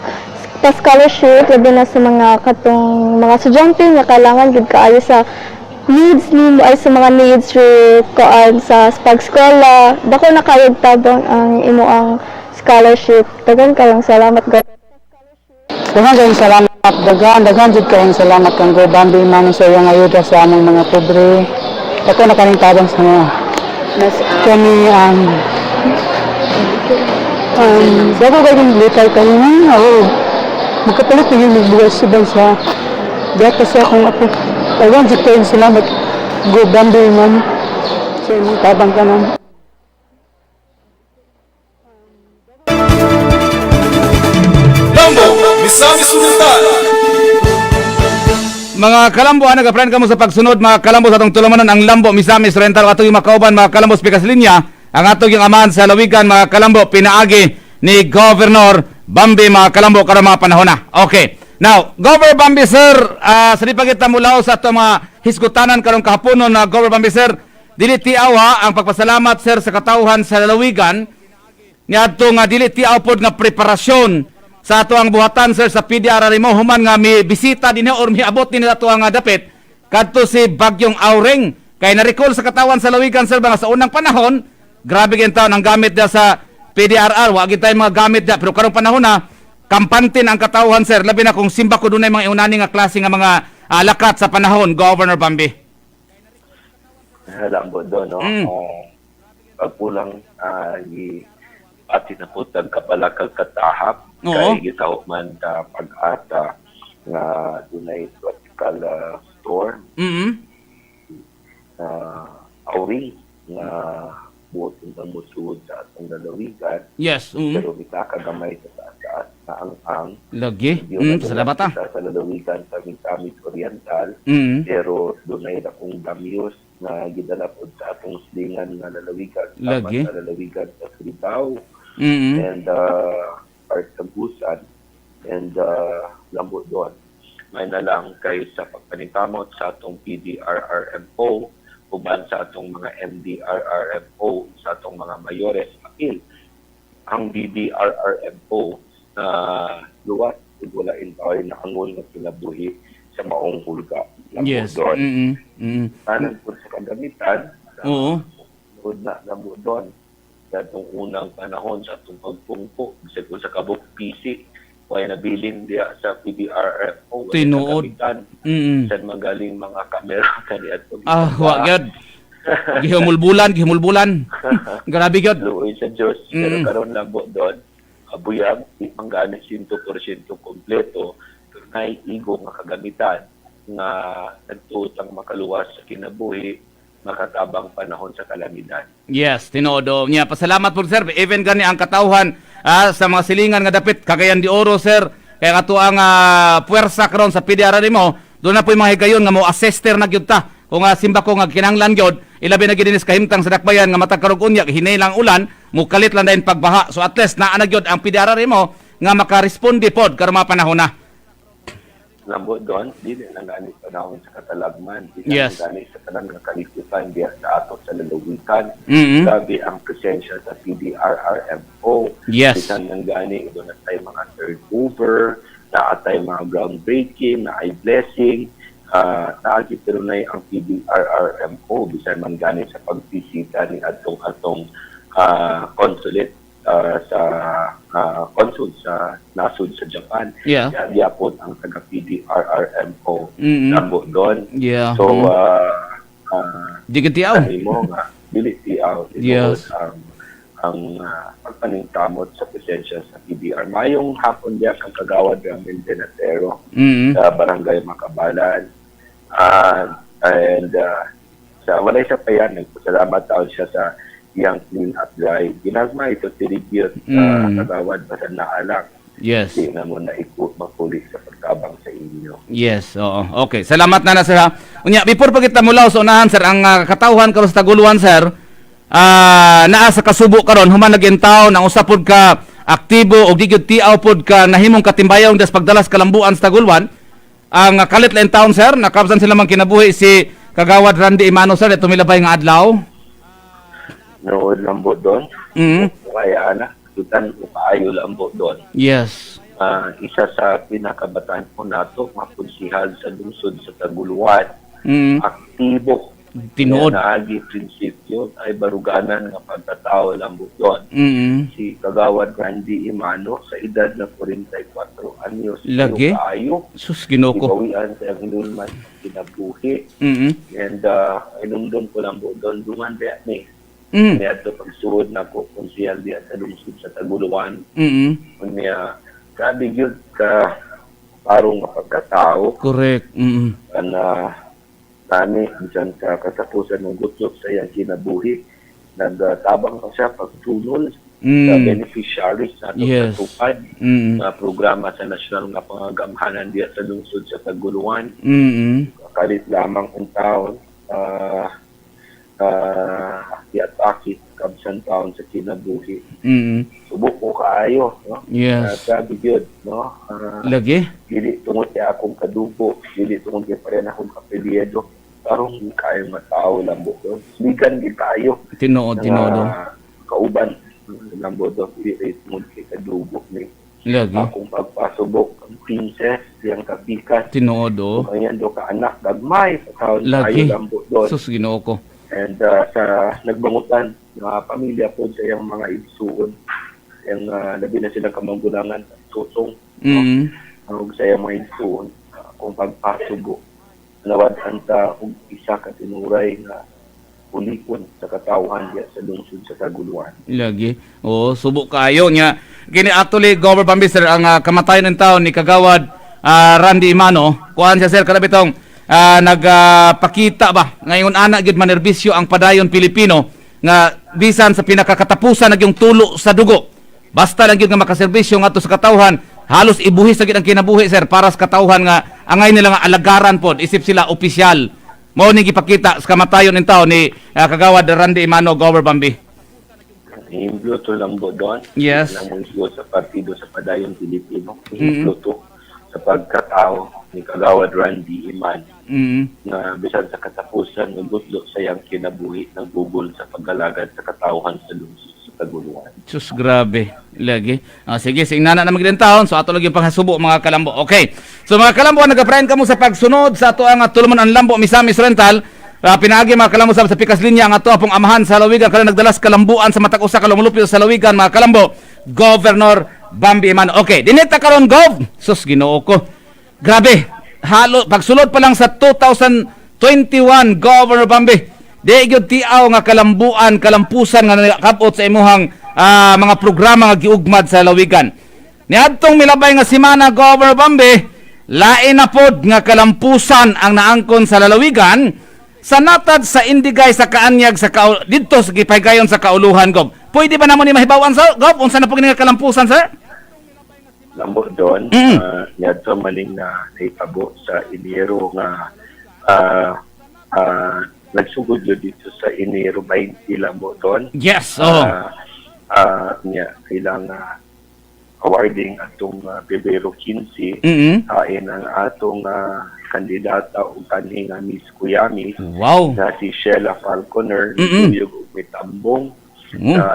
pa-scholarship, labi na sa mga katong mga estudyante nga kailangan gud kaayo sa needs nimo ay sa mga needs kaan sa pag-eskwela. Dako na kayog tabang ang imo ang scholarship. Dagan kayong salamat Gob. Dagan kayong salamat, dagan jud kayong salamat kang Go Bambi EMANO sa iyang ayuda sa among mga pobre. Dako na kayong tabang sa mga kami dako kayong litay kayo magkapalit na yung nagbugas subang sa data sa akong ako. Dagan jud kayong salamat Go Bambi EMANO sa imong tabang kanan. LAMBO Misamis Oriental. mga kalambo nag-friend kamo sa pagsunod mga kalambo sa atong tulumanon ang LAMBO Misamis Oriental ato yung makauban mga kalambo spikas linya ang ato yung amahan sa lawigan mga kalambo pinaagi ni Governor Bambi mga kalambo karong mga panahon na. Okay. Now, Governor Bambi sir, sa di pa kita mulaw sa ato mga hisgutanan karong kahaponon na Governor Bambi sir, dili tiaw ang pagpasalamat sir sa katawhan sa lalawigan niadto nga dili tiaw pod nga preparasyon sa ato ang buhatan sir sa PDR mo human nga mi bisita dinhi or miabot din ato ang dapit kadto si Bagyong Aureng kay na-recall sa katawan sa lawigan sir ba nga sa unang panahon grabe gyud taon ang gamit dia sa PDRR wa gyud tay mga gamit dia pero karong panahon na kampantin ang katawhan sir labi na kung simba ko dunay mga iunani nga klase nga mga lakat sa panahon, Governor Bambi? Lambo doon, no? Mm. Pagpulang at sinaputag kapalakag katahap Oo. kay gitawag man ta pag-asa nga dunay tropical storm awring nga buot ang musud sa atong lalawigan. Yes. Pero mitakagamay sa taas na ang Lagi. Salamat ta. sa lalawigan sa Misamis Oriental. Pero dunay na kong damyos na gidala po sa atong silingan nga lalawigan. Lagi. Sa lalawigan sa Surigao. Mm-hmm. And part sa Busan. And Lambo doon. May na lang kay sa pagpanitamot sa atong PDRRMO uban sa atong mga MDRRMO sa atong mga mayores apil. Ang DDRRMO na luwas wala intoy na angol nga kinabuhi sa maong hulga. Yes. Doon. Mm-hmm. Tanan po sa kagamitan. Oo. Na Lambo doon. Sa itong unang panahon sa itong pagpungpo sa kabuk PC kaya nabilin diya sa PDRFO Tinuod. sa magaling mga kamera kani ato Wa gyud. Gihumulbulan. Grabe gyud. luoy sa Diyos pero karon Lambo doon abuyag di manggana 100% kompleto pero naiigo nga kagamitan nga nagtuotang makaluwas sa kinabuhi makatabang panahon sa kalamidad. Yes, tinodo niya. Pasalamat po sir. Even gani ang katawhan sa mga silingan nga dapit Cagayan de Oro sir. Kaya kato ang puwersa karon sa PDR mo. Doon na po yung mga higayon nga mo assester na gyud ta. Kung simba ko nga kinanglan gyud, ilabi na gidinis kahimtang sa dakbayan nga matag karog unya hinaylang ulan, mukalit lang dayon pagbaha. So at least naa na gyud ang PDR mo nga makaresponde pod karon mga panahon na. Lambo doon, di na ganit panahon sa katalagman. Di Yes. na ganit sa tanang kalikutan diya sa ato sa lalawigan. Grabe ang presensya sa PDRRMO. Yes. Bisan nang gani, doon na tayo mga turnover, na tayo mga groundbreaking, na ay blessing. Naagitiro na ang PDRRMO. Bisan man gani sa pagbisita ni atong consulate sa consul sa nasud sa Japan. Yeah. Diya po ang taga PDRRMO Lambo doon. Yeah. So Di gitiaw. mo nga dili tiaw Yes. ang pagpaningkamot sa presensya sa PDR. Mayong hapon diya ang kagawad ng Mindanao sa Barangay Makabalan. And sa walay sa payan, nagpasalamat taon siya sa iyang clean up drive. Ginagma ito tribute kagawad basta naalang. Yes. Hindi na mo na mapuli sa pagtabang sa inyo. Yes, oo. Okay. Salamat na sir ha. Unya, before pa kita mulaw sa unahan sir, ang katawhan karon sa taguluan sir, naa sa kasubo karon human naging tawo nang usapod ka aktibo og di gyud tiaw pod ka nahimong katimbayong das pagdalas kalambuan sa taguluan. Ang kalit lain taon sir, nakabsan sila man kinabuhi si Kagawad Randy Emano sir, ito milabay nga adlaw. Nood Lambo doon. Kaya na, tutan o kaayo Lambo doon. Yes. Isa sa pinakabataan po nato, mga punsihal sa lungsod sa Taguluan. Aktibo. Tinuod. Naagi prinsipyo ay baruganan nga pagkatao Lambo doon. Si Kagawad Randy Emano sa edad na 44 anyos. Lagi? Kaayo. Sus, ginoko. Ibawian sa Angulman kinabuhi. And inumdum ko Lambo doon, dumanda ni. Kaya ito pagsuod na ko konsihal diya sa lungsod sa Taguluan. Kanya, grabe yun ka parong pagkatao. Correct. Tani, dyan sa katapusan ng gutok sa iyang kinabuhi, nagtabang pa siya pagtunol sa beneficiaries na itong katupad na programa sa nasyonal nga pangagamhanan diya sa lungsod sa Taguluan. Kalit lamang ang taon, i-atake kabsan taon sa kinabuhi. Subok ko kaayo, no? Yes. Grabe yun, no? Lagi? Dili tungod kaya akong kadugo, dili tungod kaya pa rin akong kapelyedo. Parang kayo matao Lambo doon. Ligan di tayo. Tinood. Kauban Lambo doon, dili tungod kaya kadugo ni. Lagi? Akong pagpasubok, ang princess, yung kapikas. Tinood, oh. Ayan do ka anak, gagmay, sa taon Lagi? tayo Lambo doon. Sus, ginoo ko. And sa nagbangutan, mga pamilya po sa iyang mga ibsuon, yung labi na silang kamanggulangan, tutong, no? Ang sa iyang mga ibsuon, kung pagpasubo, nawad-an ta og isa ka tinuray nga ulikon sa katawhan diya sa lungsod sa kaguluhan. Lagi. Oo, subok kayo nya. Kini actually Governor Bambi sir ang kamatayon ng taon ni Kagawad Randy Emano. Kuan siya sir kada bitong nagpakita ba ngayon ana gid manerbisyo ang padayon Pilipino nga bisan sa pinakakatapusan nagyong tulo sa dugo. Basta lang gyud nga makaserbisyo ngadto sa katawhan, halos ibuhis sa gyud ang kinabuhi sir para sa katawhan nga angay nila nga alagaran pod isip sila opisyal. Mao ning gipakita sa kamatayon ng taon ni Kagawad Randy Emano, Governor Bambi. Imblo to lambo doon. Yes. Namunso sa partido sa padayon Pilipino. Imblo to sa pagkatao ni Kagawad Randy Emano. Na bisan sa katapusan ng gutlo sayang kinabuhi ng bubol sa paggalagad sa katawhan sa lungsod sa kaguluhan. Sus, grabe. Lagi. Sige, singnana na magiging taon. So, ato lagi pangasubo, mga kalambo. Okay. So, mga kalambo, nag-prayan ka mo sa pagsunod sa ato ang tulumon ang Lambo Misamis Oriental. Pinagi, mga kalambo, sa pikas linya ang ato apong amahan sa Lawigan. Kaya nagdalas kalambuan sa matag usa kalumulupyo sa Lawigan, mga kalambo. Gobernador BAMBI EMANO. Okay. Dinita karon Gov. Sus, ginoo ko. Grabe. Pagsulod pa lang sa 2021, Governor BAMBI. Di gyud tiaw nga kalambuan, kalampusan nga nakapot sa imuhang mga programa nga giugmad sa Lawigan. Niadtong milabay nga semana, Governor BAMBI, lain na pod nga kalampusan ang naangkon sa lalawigan sa natad sa indigay sa kaanyag sa didto sa gipaygayon sa kauluhan, Gov. Pwede ba namo ni mahibawan, sir, Gov? Unsa na po nga kalampusan, sir? Lambo doon, niadto maling na naitabo sa Enero nga nagsugod yun dito sa Enero 20 lambo doon. Yes, kailangan awarding atong Pebrero 15 hain ang atong kandidata o kaning Miss Kuyamis na si Sheila Falconer nituyog og mitambong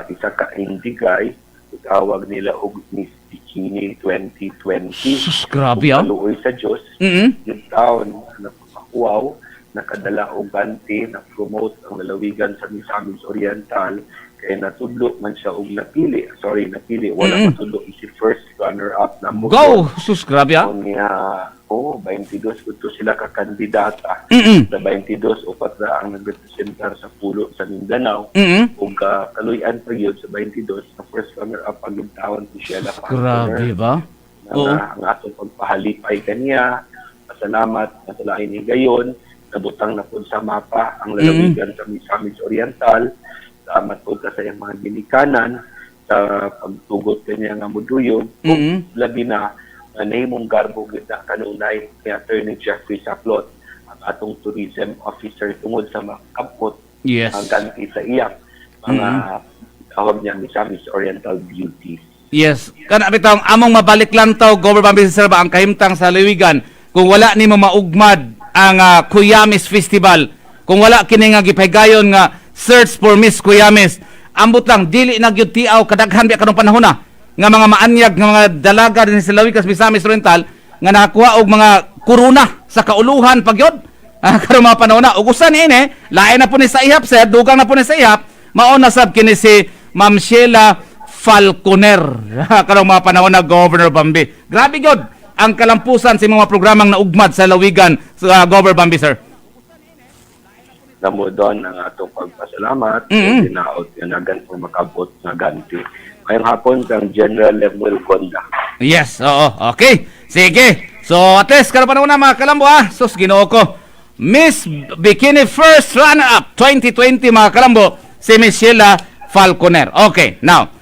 isa ka indigay tawag nila og Miss Bikini 2020. Sus, grabe Kaluoy sa Diyos. Yung taon napakuwaw nakadala og ganti na promote ang lalawigan sa Misamis Oriental kaya natudlo man siya og napili wala matudlo si first runner up na mo go sus grabe niya 22 kuto sila ka kandidata sa 22 upat na ang nagrepresentar sa pulo sa Mindanao ug kaluyan period sa 22 sa first runner up pagintawan si Sheila grabe ba ang atong pagpahalipay kaniya pasalamat sa lain gayon nabutang na po sa mapa ang lalawigan sa Misamis Oriental. Salamat po sa iyang mga ginikanan sa pagtugot kanya nga muduyog. Labi na nahimong garbo na kanunay kay Attorney Jeffrey Saplot ang atong tourism officer tungod sa makapot ang ganti sa iyak mga tawag niya Misamis Oriental Beauties. Yes. Kana bitong among mabalik lang taw Governor BAMBI sir ba ang kahimtang sa lalawigan kung wala nimo maugmad ang Kuyamis Festival. Kung wala kini nga gipaygayon nga search for Miss Kuyamis, ambot lang dili na gyud tiaw kadaghan biya kanong panahon na nga mga maanyag nga mga dalaga din sa Lawigan Misamis Oriental nga nakakuha og mga kuruna sa kauluhan pagyod. Karon mga panahon na ugusan ini lain na po ni sa ihap sir, dugang na po ni sa ihap, mao na sab kini si Ma'am Sheila Falconer. Karon mga panahon na Governor BAMBI. Grabe gyud ang kalampusan sa mga programang naugmad sa Lawigan sa Governor BAMBI, sir. Namo doon ang atong pagpasalamat tinaot yanagan po makabot na ganti. Ngayong hapon kang General Lemuel Conda. Yes, oo. Okay. Sige. So, at least, karapan na mga kalambo, Sus, ginoo ko. Miss Bikini First Runner-Up 2020, mga kalambo, si Miss Sheila Falconer. Okay. Now,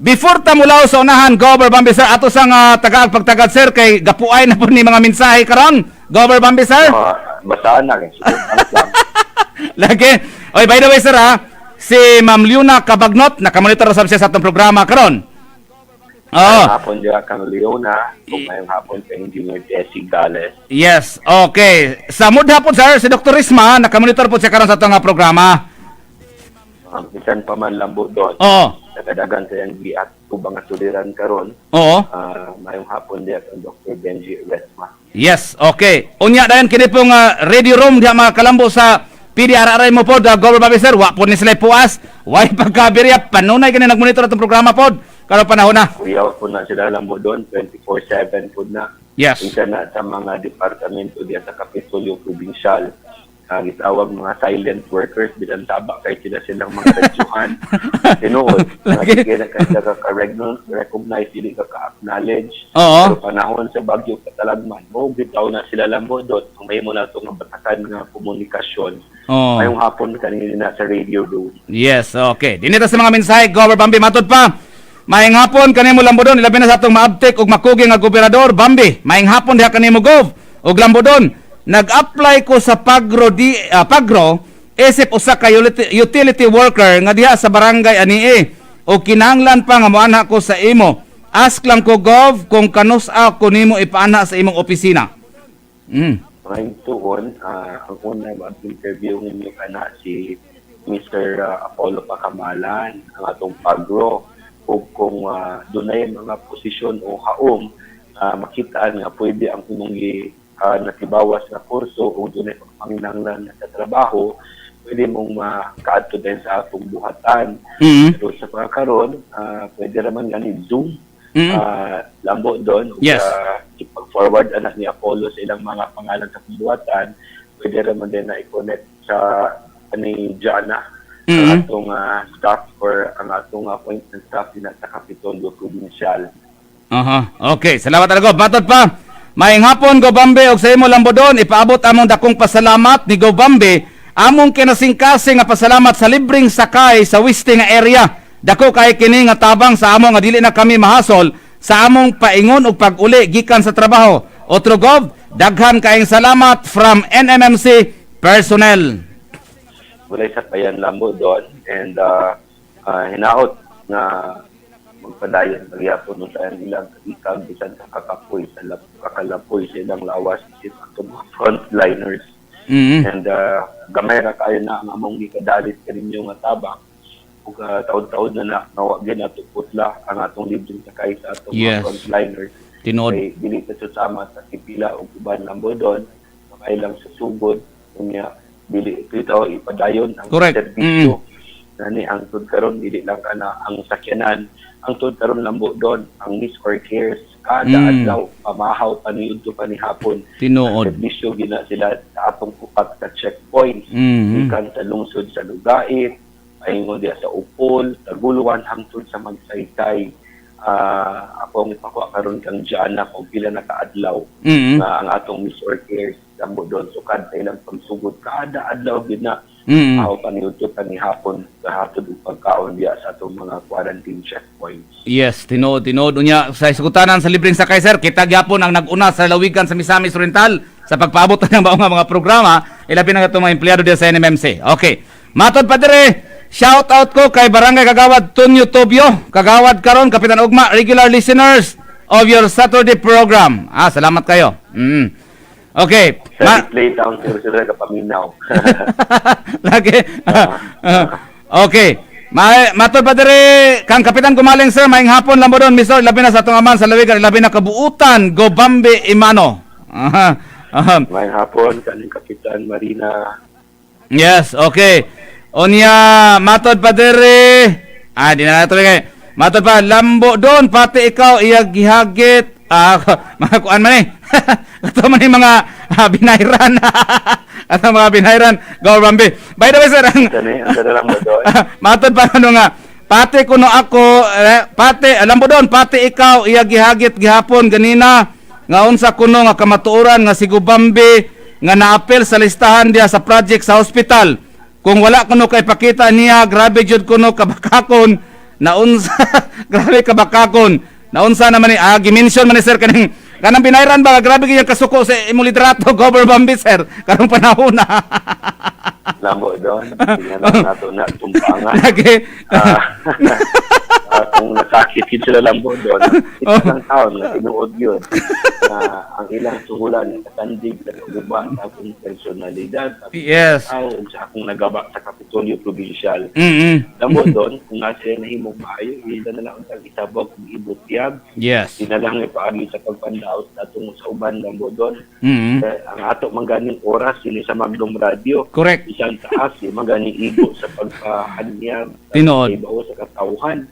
before tamulaw sa unahan, Governor BAMBI, sir, ato sang pagtagad, sir, kay gapuay na po ni mga mensahe karon. Governor BAMBI, sir. Basaan na. Lagi. Oy, by the way, sir, si Ma'am Liuna Cabagnot, nakamonitor sa siya sa atong programa karon. Ngayong hapon diya kang Liuna, kung ngayong hapon kay Engineer Jesse Gales. Yes, okay. Sa mood hapon, sir, si Dr. Risma, nakamonitor po siya karon sa atong programa. Bisan pa man lambo doon. Nagadagan sa yung biat ubang asuliran karon. Ngayong hapon diya kang Dr. Benji Resma. Yes, okay. Unya dayon kini pong radio room diya mga kalambo sa PDRRI mo pod, Governor BAMBI, sir, wa po ni sila puas. Way pagkabirya, panunay kini nagmonitor atong programa pod. Karon panahon na. Kuya po na sila lambo doon, 24/7 po na. Yes. Isa na sa mga departamento diya sa Kapitolyo Provincial. Gitawag mga silent workers, bilang taba kahit sila silang mga radyuhan. Tinuod, Lagi. na kahit ka-recognize, hindi ka ka-acknowledge. Oo. Pero panahon sa Bagyo Katalagman, bitaw na sila Lambo doon. Kung may mo na itong batasan ng komunikasyon, Oo. ngayong hapon kanina sa radio room. Yes, okay. Dinito sa mga mensahe, Governor Bambi, matod pa. Maayong hapon, kanimo Lambodon, ilabi na sa atong maabtik ug makuging nga Gobernador Bambi. Maayong hapon diha kanimo Gov ug Lambodon. Nag-apply ko sa Pagro isip usa ka utility worker nga diha sa barangay ani o kinahanglan pa nga moanha ko sa imo. Ask lang ko Gov kung kanus-a ko nimo ipaanha sa imong opisina. Ngayon tuon, ang una mag-interview ninyo ka na si Mr. Apollo Pacamalan, ang atong Pagro. O kung doon na yung mga posisyon o haom, makitaan nga pwede ang imong natibawas na kurso o doon ay pagpanginanglan sa trabaho, pwede mong maka-adto din sa atong buhatan. Pero sa pagkakaroon, pwede naman ganit Zoom. Lambo doon. Yes. Ipag-forward anak ni Apollo sa ilang mga pangalan sa pembuhatan, pwede naman din na i-connect sa ni Jana, ang atong staff or ang atong appointment staff din sa Kapitolyo Provincial. Okay, salamat talaga. Batod pa. Maayong hapon, Go Bambi, og sa imo Lambodon, ipaabot among dakong pasalamat ni Go Bambi. Among kinasingkasing nga pasalamat sa libreng sakay sa Wiste nga area. Dako kay kini nga tabang sa among nga dili na kami mahasol sa among paingon ug pag-uli gikan sa trabaho. Otro Gov, daghan kaayong salamat from NMMC personnel. Walay sa payan Lambo doon and hinaot na magpadayon pagyapon no sa ilang ikag bisan sa kakapoy sa kakalapoy sa ilang lawas sa atong frontliners. And gamay ra kayo na ang among gikadalit kaninyo nga tabang ug taud-taud na nawag nato putla ang atong libreng sakay sa atong Yes. frontliners. Tinod. Kay dili ta sama sa Kipila ug uban Lambo doon, sakay lang sa sugod unya dili ito ipadayon ang Correct. serbisyo. Nani ang tud karon dili lang kana ang sakyanan, ang tud karon Lambo doon ang miss or cares kada adlaw pamahaw paniudto panihapon. Tinuod. Serbisyo gina sila sa atong upat ka checkpoints ikan sa lungsod sa Lugait, paingon diya sa Upol, Taguluan hangtod sa Magsaysay. Akong ipakuha karon kang Jana kung pila na kaadlaw nga ang atong miss or cares Lambo doon. So kada ilang pagsugod kada adlaw gid na ako paniudto panihapon sa hatod ug pagkaon diya sa atong mga quarantine checkpoints. Yes, tinod unya sa isukutanan sa libreng sakay sir, kita gyapon ang nag-una sa lawigan sa Misamis Oriental sa pagpaabot ng mga programa, ilabi na itong mga empleyado diya sa NMMC. Okay. Matod pa dire, shout out ko kay Barangay Kagawad Tonyo Tobio, Kagawad karon Kapitan Ugma, regular listeners of your Saturday program. Salamat kayo. Okay. Sa replay town sila kapaminaw. Lagi. Okay. Matod pa dire kang Kapitan Gumaling sir, maayong hapon Lambodon, Mr. Labi na sa atong aman sa lawigan, labi na kabuutan Go Bambi Emano. Maayong hapon kaning Kapitan Marina. Yes, okay. Onya matod pa dire. Di na nato kay. Matod pa Lambo doon pati ikaw iyag gihagit. Mga kuan man eh. Ito man yung mga binayran. At ang mga binayran, Go Bambi. By the way, sir, Ano lang mo doon? matod pa ano nga, pati kuno ako, pati, alam mo doon, pati ikaw, iya gihagit gihapon, ganina, nga unsa kuno nga kamatuoran, nga si Go Bambi, nga naapel sa listahan diya sa project sa hospital. Kung wala kuno kay pakita niya, grabe jud kuno kabakakon, na unsa, grabe kabakakon, na unsa naman ni, gimension man ni sir kaning, kanang binayran ba, grabe kayang kasuko sa imong litrato, Governor Bambi, sir, karong panahon na. Lambo doon. Tingnan lang nato na tumpangan. Lagi. Kung nasakit sila Lambo doon, isang taon na tinuod yun. Ang ilang suhulan, katandig, nagkuguba sa akong personalidad, Yes. sa akong nagaba sa Kapitolyo Provincial. Lambo doon, kung nga sila nahimong maayo, hindi na lang ang isabog kung ibutiyag. Yes. Hindi na lang ipaagi sa pagpandaos natong sa uban Lambo doon. Ang ato mangganing oras, sili sa Magnum Radio. Correct. Isang taas, maganing igo sa pagpahanyag. Tinood. Ibaw sa katauhan.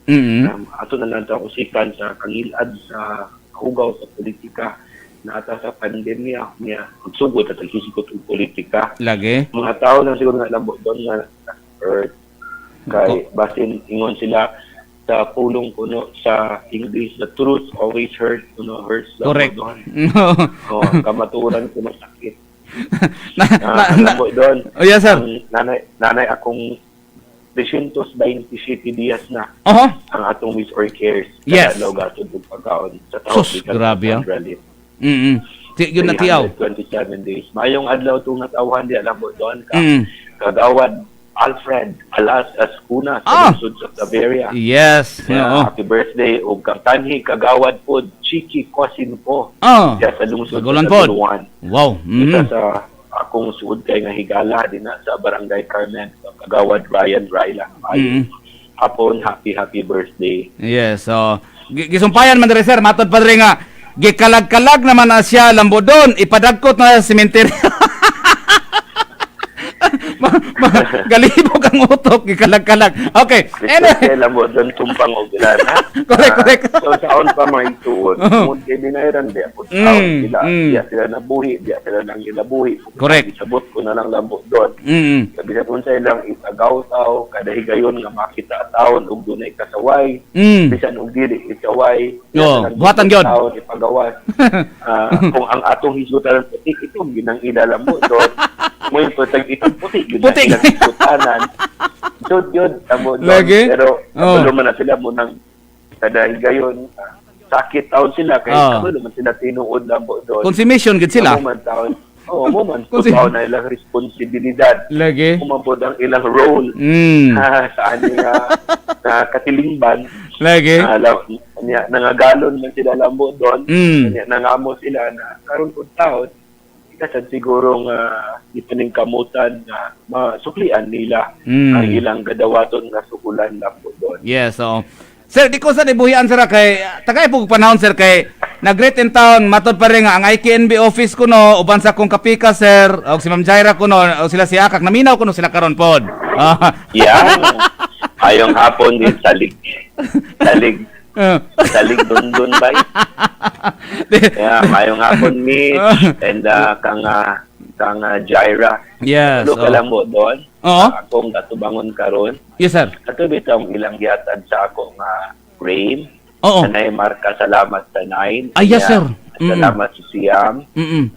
Ato na lang sa usikan sa kangilad sa hugaw sa politika. nata sa pandemya niya magsugod at nagsisikot og politika. Lagi. Mga tao lang siguro nga lambot doon nga earth kay basin ingon sila sa pulong kuno sa English, the truth always hurts, hurts Correct. doon. No. Kamaturan ko masakit. na, doon. Oh, yes, sir. Ang nanay akong 327 días na ang atong Miss or Cares. Yes. Sa gatod ng pagkaon. Sa tao. Sus, grabe yan. Mm-hmm. Yun na tiyaw. 27 days. Mayong adlaw itong natawahan di alam mo doon ka. Kagawad Alfred Alas Ascuna sa Lungsod sa Taveria. Yes. Happy birthday. O kang tanhi kagawad po Chiki Cousin po. Siya sa Lungsod sa Taluan. Wow. Isa sa akong suod kay nga higala din na sa Barangay Carmen. Kagawad Ryan Ryla. Hapon, happy birthday. Yes. So, gisumpayan man diri sir, matod pa diri nga gikalag-kalag naman na siya lambodon, ipadagkot na sa sementeryo. Galibog ang utok, gikalag-kalag. Okay. Anyway, lambodon tumpang og bilan ha. Correct. So saon pa may tuod. Mud kay binayran di ako taon sila nabuhi, sila nang ilabuhi. Correct. Isabot ko na lang lambodon. Sabi sa kung sa ilang isagaw-taw, kada higayon nga makita taon ug dunay kasaway. Bisan og dili ikaway. Buhatan gyud. Ipagawas. Kung ang atong hisutan putik ito ginang ilalambodon. Mo ito tag itong putik putik. Sutanan. So yun, lagi? Pero naman na sila mo nang kada higayon. Sakit taon sila kaya naman sila tinuod lang po doon. Consummation gid sila. Moment taon na ilang responsibilidad. Lagi. Kumabot ang ilang role sa aning katilingban. Lagi. Nangagalon lang sila lambo doon. Nangamo sila na karon pud taon kasi siguro nga ipining kamutan na masuklian nila ang ilang gadawaton nga sukulan lang po doon. Yes, so sir, di ko sa ibuhian sir kay tagay pug panahon sir kay nag-greet in town matod pa rin nga ang IKNB office ko no uban sa kong kapika sir og si Ma'am Jaira ko no o sila si Akak naminaw ko no sila karon pod. Yeah. Ayong hapon din salig dundun bay. Mayong hapon Mitch and kang Jaira. Yes. Lo kala mo doon. Akong gatubangon karon. Yes sir. Ato bitong ilang gihatag sa ako nga frame. Oo. Sanay marka salamat sa 9. Ay yes sir. Salamat sa Siam.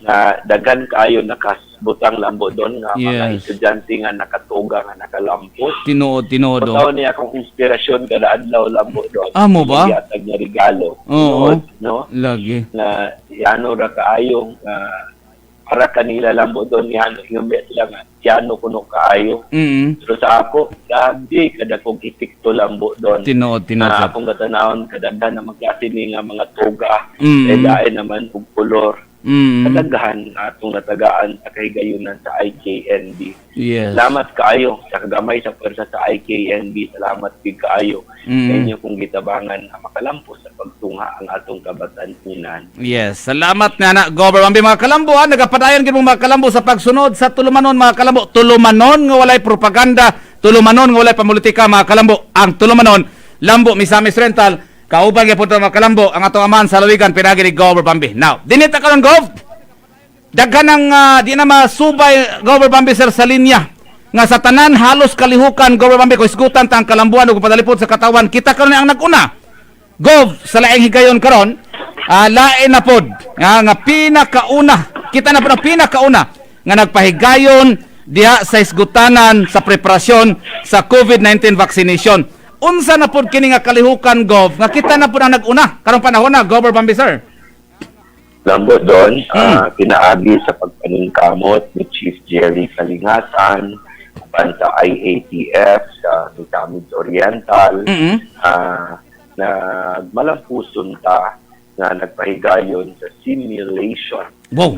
Na dagan kayo nakasbutang lambo doon nga mga estudyante nga nakatuga nga nakalampot. Tinood. Pataw niya akong inspirasyon kada adlaw lambo doon. Mo ba? Gihatag nga regalo. Oo. No? Lagi. Na yano ra kaayong para kanila lambo doon yano yung sila nga yano kuno kaayo. Pero sa ako lagi kada kong epekto lambo doon. Tinood. Akong katanawon kadaghan na magklase ni nga mga tuga. Dahil naman og kolor. Kadaghan atong natagaan sa kahigayunan sa IKNB. Yes. Salamat kaayo sa kagamay sa pwersa sa IKNB. Salamat big kaayo sa inyo kung gitabangan na makalampos sa pagtunga ang atong kabatan-unan. Yes. Salamat na Gobernador BAMBI mga kalambo. Nagapadayon gid mga kalambo sa pagsunod sa tulumanon mga kalambo. Tulumanon nga walay propaganda, tulumanon nga walay pamulitika mga kalambo. Ang tulumanon Lambo Misamis Oriental kauban gyapon mga kalambo ang atong amahan sa lawigan pinagi ni Gobernador BAMBI. Now, dinita karon Gov. Daghan ang di na masubay Gobernador BAMBI sir sa linya nga sa tanan halos kalihukan Gobernador BAMBI ko isgutan tang kalambuan ug padalipod sa katawan. Kita karon ang naguna. Gov sa laing higayon karon lain na pod nga pinakauna. Kita na pod ang pinakauna nga nagpahigayon diha sa isgutanan sa preparasyon sa COVID-19 vaccination. Unsa na pod kini nga kalihukan Gov nga kita na pod ang naguna karong panahon na Gobernador BAMBI sir. Lambo doon pinaagi sa pagpaningkamot ni Chief Jerry Kalingatan uban sa IATF sa Misamis Oriental na malampuson ta nga nagpahigayon sa simulation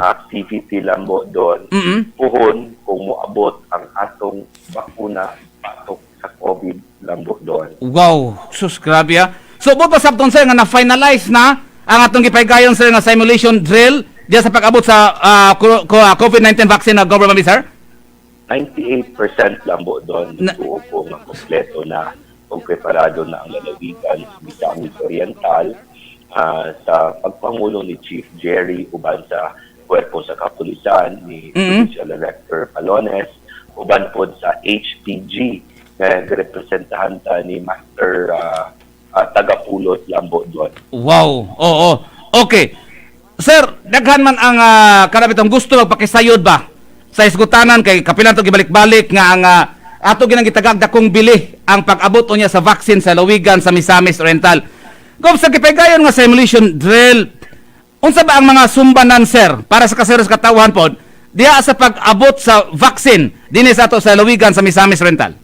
activity lambo doon puhon kung moabot ang atong bakuna patok sa COVID lambo doon. Wow, sus grabe So buto sabton sir nga na-finalize na ang atong gipahigayon sir nga simulation drill diya sa pag-abot sa COVID-19 vaccine na Gobernador BAMBI sir? 98% lambo doon. Tuo po nga kompleto na kung preparado na ang lalawigan sa Misamis Oriental sa pagpangulo ni Chief Jerry uban sa Puerto sa Kapulisan ni Provincial Director Palones uban po sa HPG na representahan ta ni Master Tagapulot Lambo doon. Wow. Oo. Okay. Sir, daghan man ang kanabitong gusto magpakisayod ba sa isgutanan kay kapilan to gibalik-balik nga ang ato ginang gitagagda kong bili ang pag-abot niya sa vaccine sa lawigan sa Misamis Oriental. Kung sa kipegayon nga simulation drill, unsa ba ang mga sumbanan, sir, para sa kaseros katawhan pod diha sa pag-abot sa vaccine dinhi sa ato sa lawigan sa Misamis Oriental?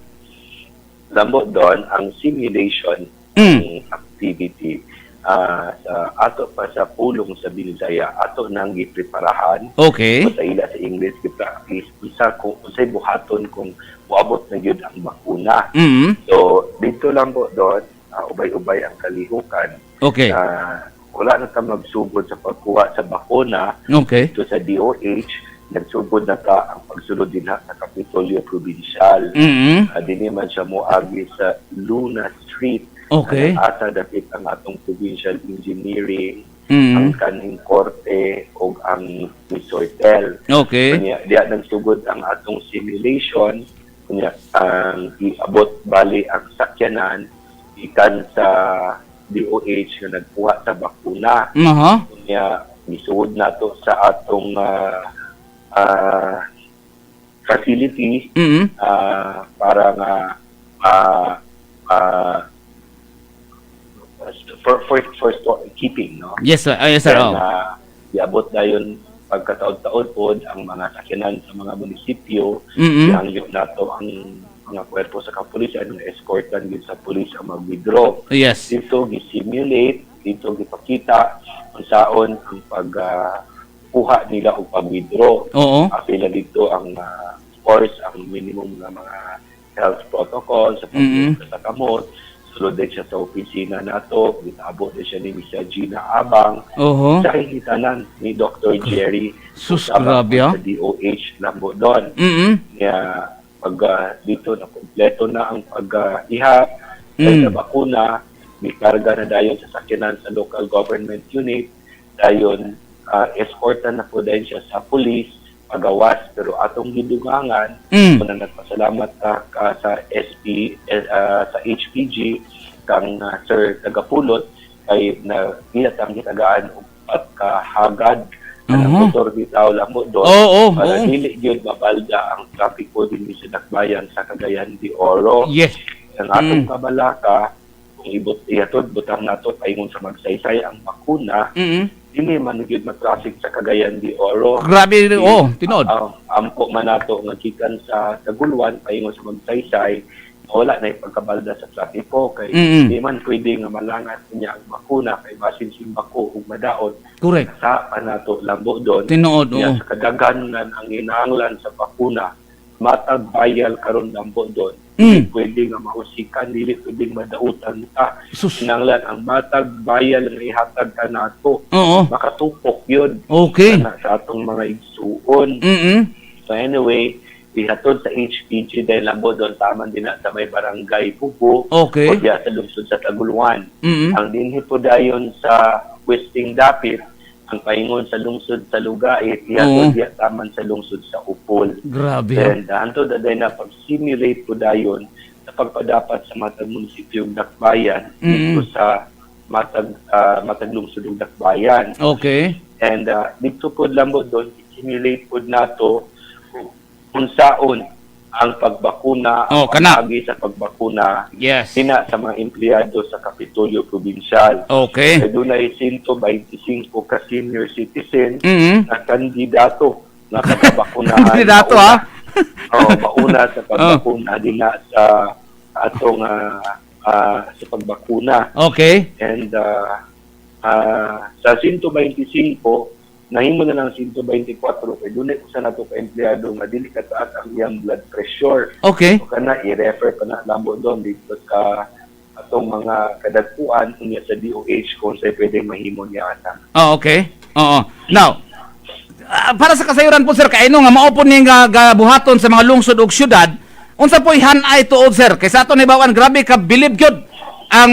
Lambo doon ang simulation ng activity sa ato pa sa pulong sa Binisaya ato nang gipreparahan. Okay. Sa ila sa English gi-practice isa kung unsay buhaton kung moabot na gyud ang bakuna. So dito lang po doon ubay-ubay ang kalihukan. Okay. Wala na ta magsugod sa pagkuha sa bakuna. Okay. Ito sa DOH, nagsugod na ta ang pagsulod din sa Kapitolyo Provincial. Dini man siya moagi sa Luna Street. Okay. Asa dapit ang atong Provincial Engineering, ang kaning korte o ang Misortel. Okay. Kanya, diya nagsugod ang atong simulation. Kanya, ang iabot bali ang sakyanan ikan sa DOH na nagkuha sa bakuna. Kanya, isuod na to sa atong facility para nga for keeping, no? Yes, sir. Yes, sir. Then, iabot na yun pagkataon-taon po ang mga sakyanan sa mga munisipyo. Ihangyot na to ang mga puwerpo sa kapulisan na escortan din sa pulis ang mag-withdraw. Yes. Dito gi-simulate, dito gipakita kung saan ang pagkuha nila o pag-withdraw. Oo. Apila dito ang of course ang minimum na mga health protocol sa pagkuha sa kamot. Sulod din siya sa opisina nato, gitabot din siya ni Misa Gina Abang. Sa hitanan ni Dr. Jerry. Sus, grabe sa DOH Lambo doon. Kaya pag dito na kompleto na ang pag-ihap sa bakuna, may karga na dayon sa sakyanan sa local government unit, dayon escortan na po din siya sa police, pagawas, pero atong hidugangan, na nagpasalamat ka sa sa HPG, kang Sir Tagapulot, kay na kinatang gitagaan at kahagad ang motor bitaw lang mo doon para dili yun mabalda ang traffic po din sa Dakbayan sa Cagayan de Oro. Yes. Ang atong kabalaka, kung iatod butang nato paingon sa magsaysay ang bakuna, dili man gyud ma-traffic sa Cagayan de Oro. Grabe, tinod. Ampo man nato nga gikan sa Taguluan paingon sa magsaysay, wala na ipagkabalda sa trapiko kay di man pwede nga malangat niya ang bakuna kay basin simbako ug madaot. Correct. Sa nato Lambo doon. Tinood, Sa kadaghanan ang inahanglan sa bakuna, matag bayal karon Lambo doon. Pwede nga mahusikan, dili pwede madautan ka. Inahanglan ang matag bayal nga ihatag ka nato. Makatupok yun. Okay. Sa atong mga igsuon. So anyway, ihatod sa HPG dahil Lambo doon taman din na sa may barangay Pugo o diya sa lungsod sa Taguluan. Ang dinhi po dayon sa Westing Dapit, ang paingon sa lungsod sa Lugait, ihatod diya taman sa lungsod sa Upol. Grabe. And hanto daday na pag-simulate po dayon sa pagpadapat sa matag munisipyong Dakbayan dito sa matag lungsod ng Dakbayan. Okay. And dito po Lambo doon, simulate po nato kung saan ang pagbakuna, ang pag-agi sa pagbakuna, sina sa mga empleyado sa Kapitolyo Provincial. Okay. Kaya doon ay 125 ka senior citizen na kandidato na pagbakunahan. Kandidato, ha? Mauna sa pagbakuna din na sa atong sa pagbakuna. Okay. And sa 125, nahimo na lang 124 kay dunay usa nato ka empleyado nga dili kataas ang iyang blood pressure. Okay. So kana i-refer pa na Lambo doon dito sa atong mga kadagpuan unya sa DOH kung sa pwedeng mahimo niya ana. Okay. Now, para sa kasayuran po sir, kaino nga maupon ni nga buhaton sa mga lungsod ug syudad, unsa po hanay tuod sir? Kay sa aton ibawan grabe ka bilib gyud ang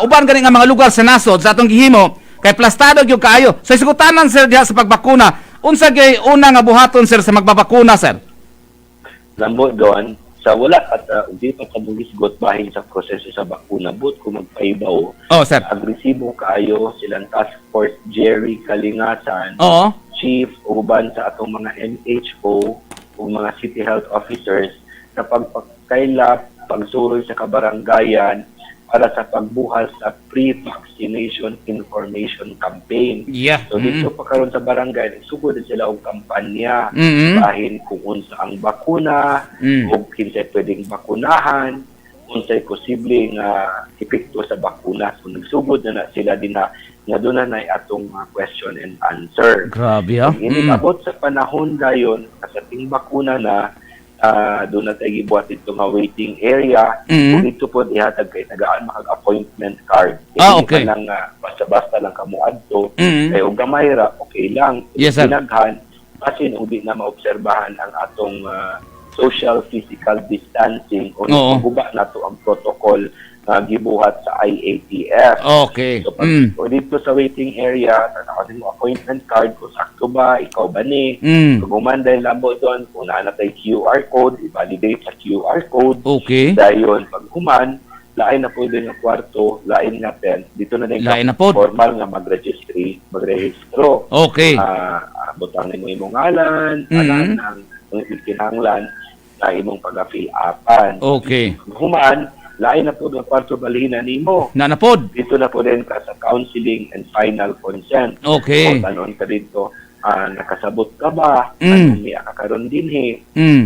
uban gani nga mga lugar sa nasod sa atong gihimo kay plastado gyud kaayo. So isgutanan sir diha sa pagbakuna. Unsa gay una nga buhaton sir sa magbabakuna sir? Lambo doon, sa wala at hindi pa kabuhisgot bahin sa proseso sa bakuna, but kung magpaibaw, Oh, sir. agresibo kaayo silang task force Jerry Kalingasan, Oo. chief uban sa atong mga NHO o mga city health officers na pagpakailap, pagsuroy sa kabarangayan para sa pagbuhas sa pre-vaccination information campaign. Yeah. So dito pa karon sa barangay, nagsugod din sila og kampanya bahin kung unsa ang bakuna, o kinsay pwedeng bakunahan, unsay posible nga epekto sa bakuna. So nagsugod na sila din na doon na atong question and answer. Grabe ha. Inibabot sa panahon dayon sa ting bakuna na doon na tayo gibuhat ito nga waiting area. Kung ito po ihatag kay tagaan makag-appointment card. Okay. Hindi ka lang basta-basta lang kamuadto. Kaya o gamay ra, okay lang. Yes, sir. Pinaghan, kasi hindi na maobserbahan ang atong social physical distancing o guba na to ang protocol gibuhat sa IATF. Okay. So, pag dito sa waiting area, nakasin mo appointment card, kung sakto ba, ikaw ba ni, kung gumanday lambo doon, kung naanatay QR code, i-validate sa QR code. Okay. Dayon, pag human, lain na po din ang kwarto, lain na pen. Dito na din Lain na po. formal nga magrehistro. Okay. Butangin mo imong ngalan, alam ng kinahanglan na imong pag-fill upan. Okay. Human, lain na po ng kwarto balhina nimo. Nanapod. Dito na po din ka sa counseling and final consent. Okay. O tanon ka dito, nakasabot ka ba? Anong niya kakaroon din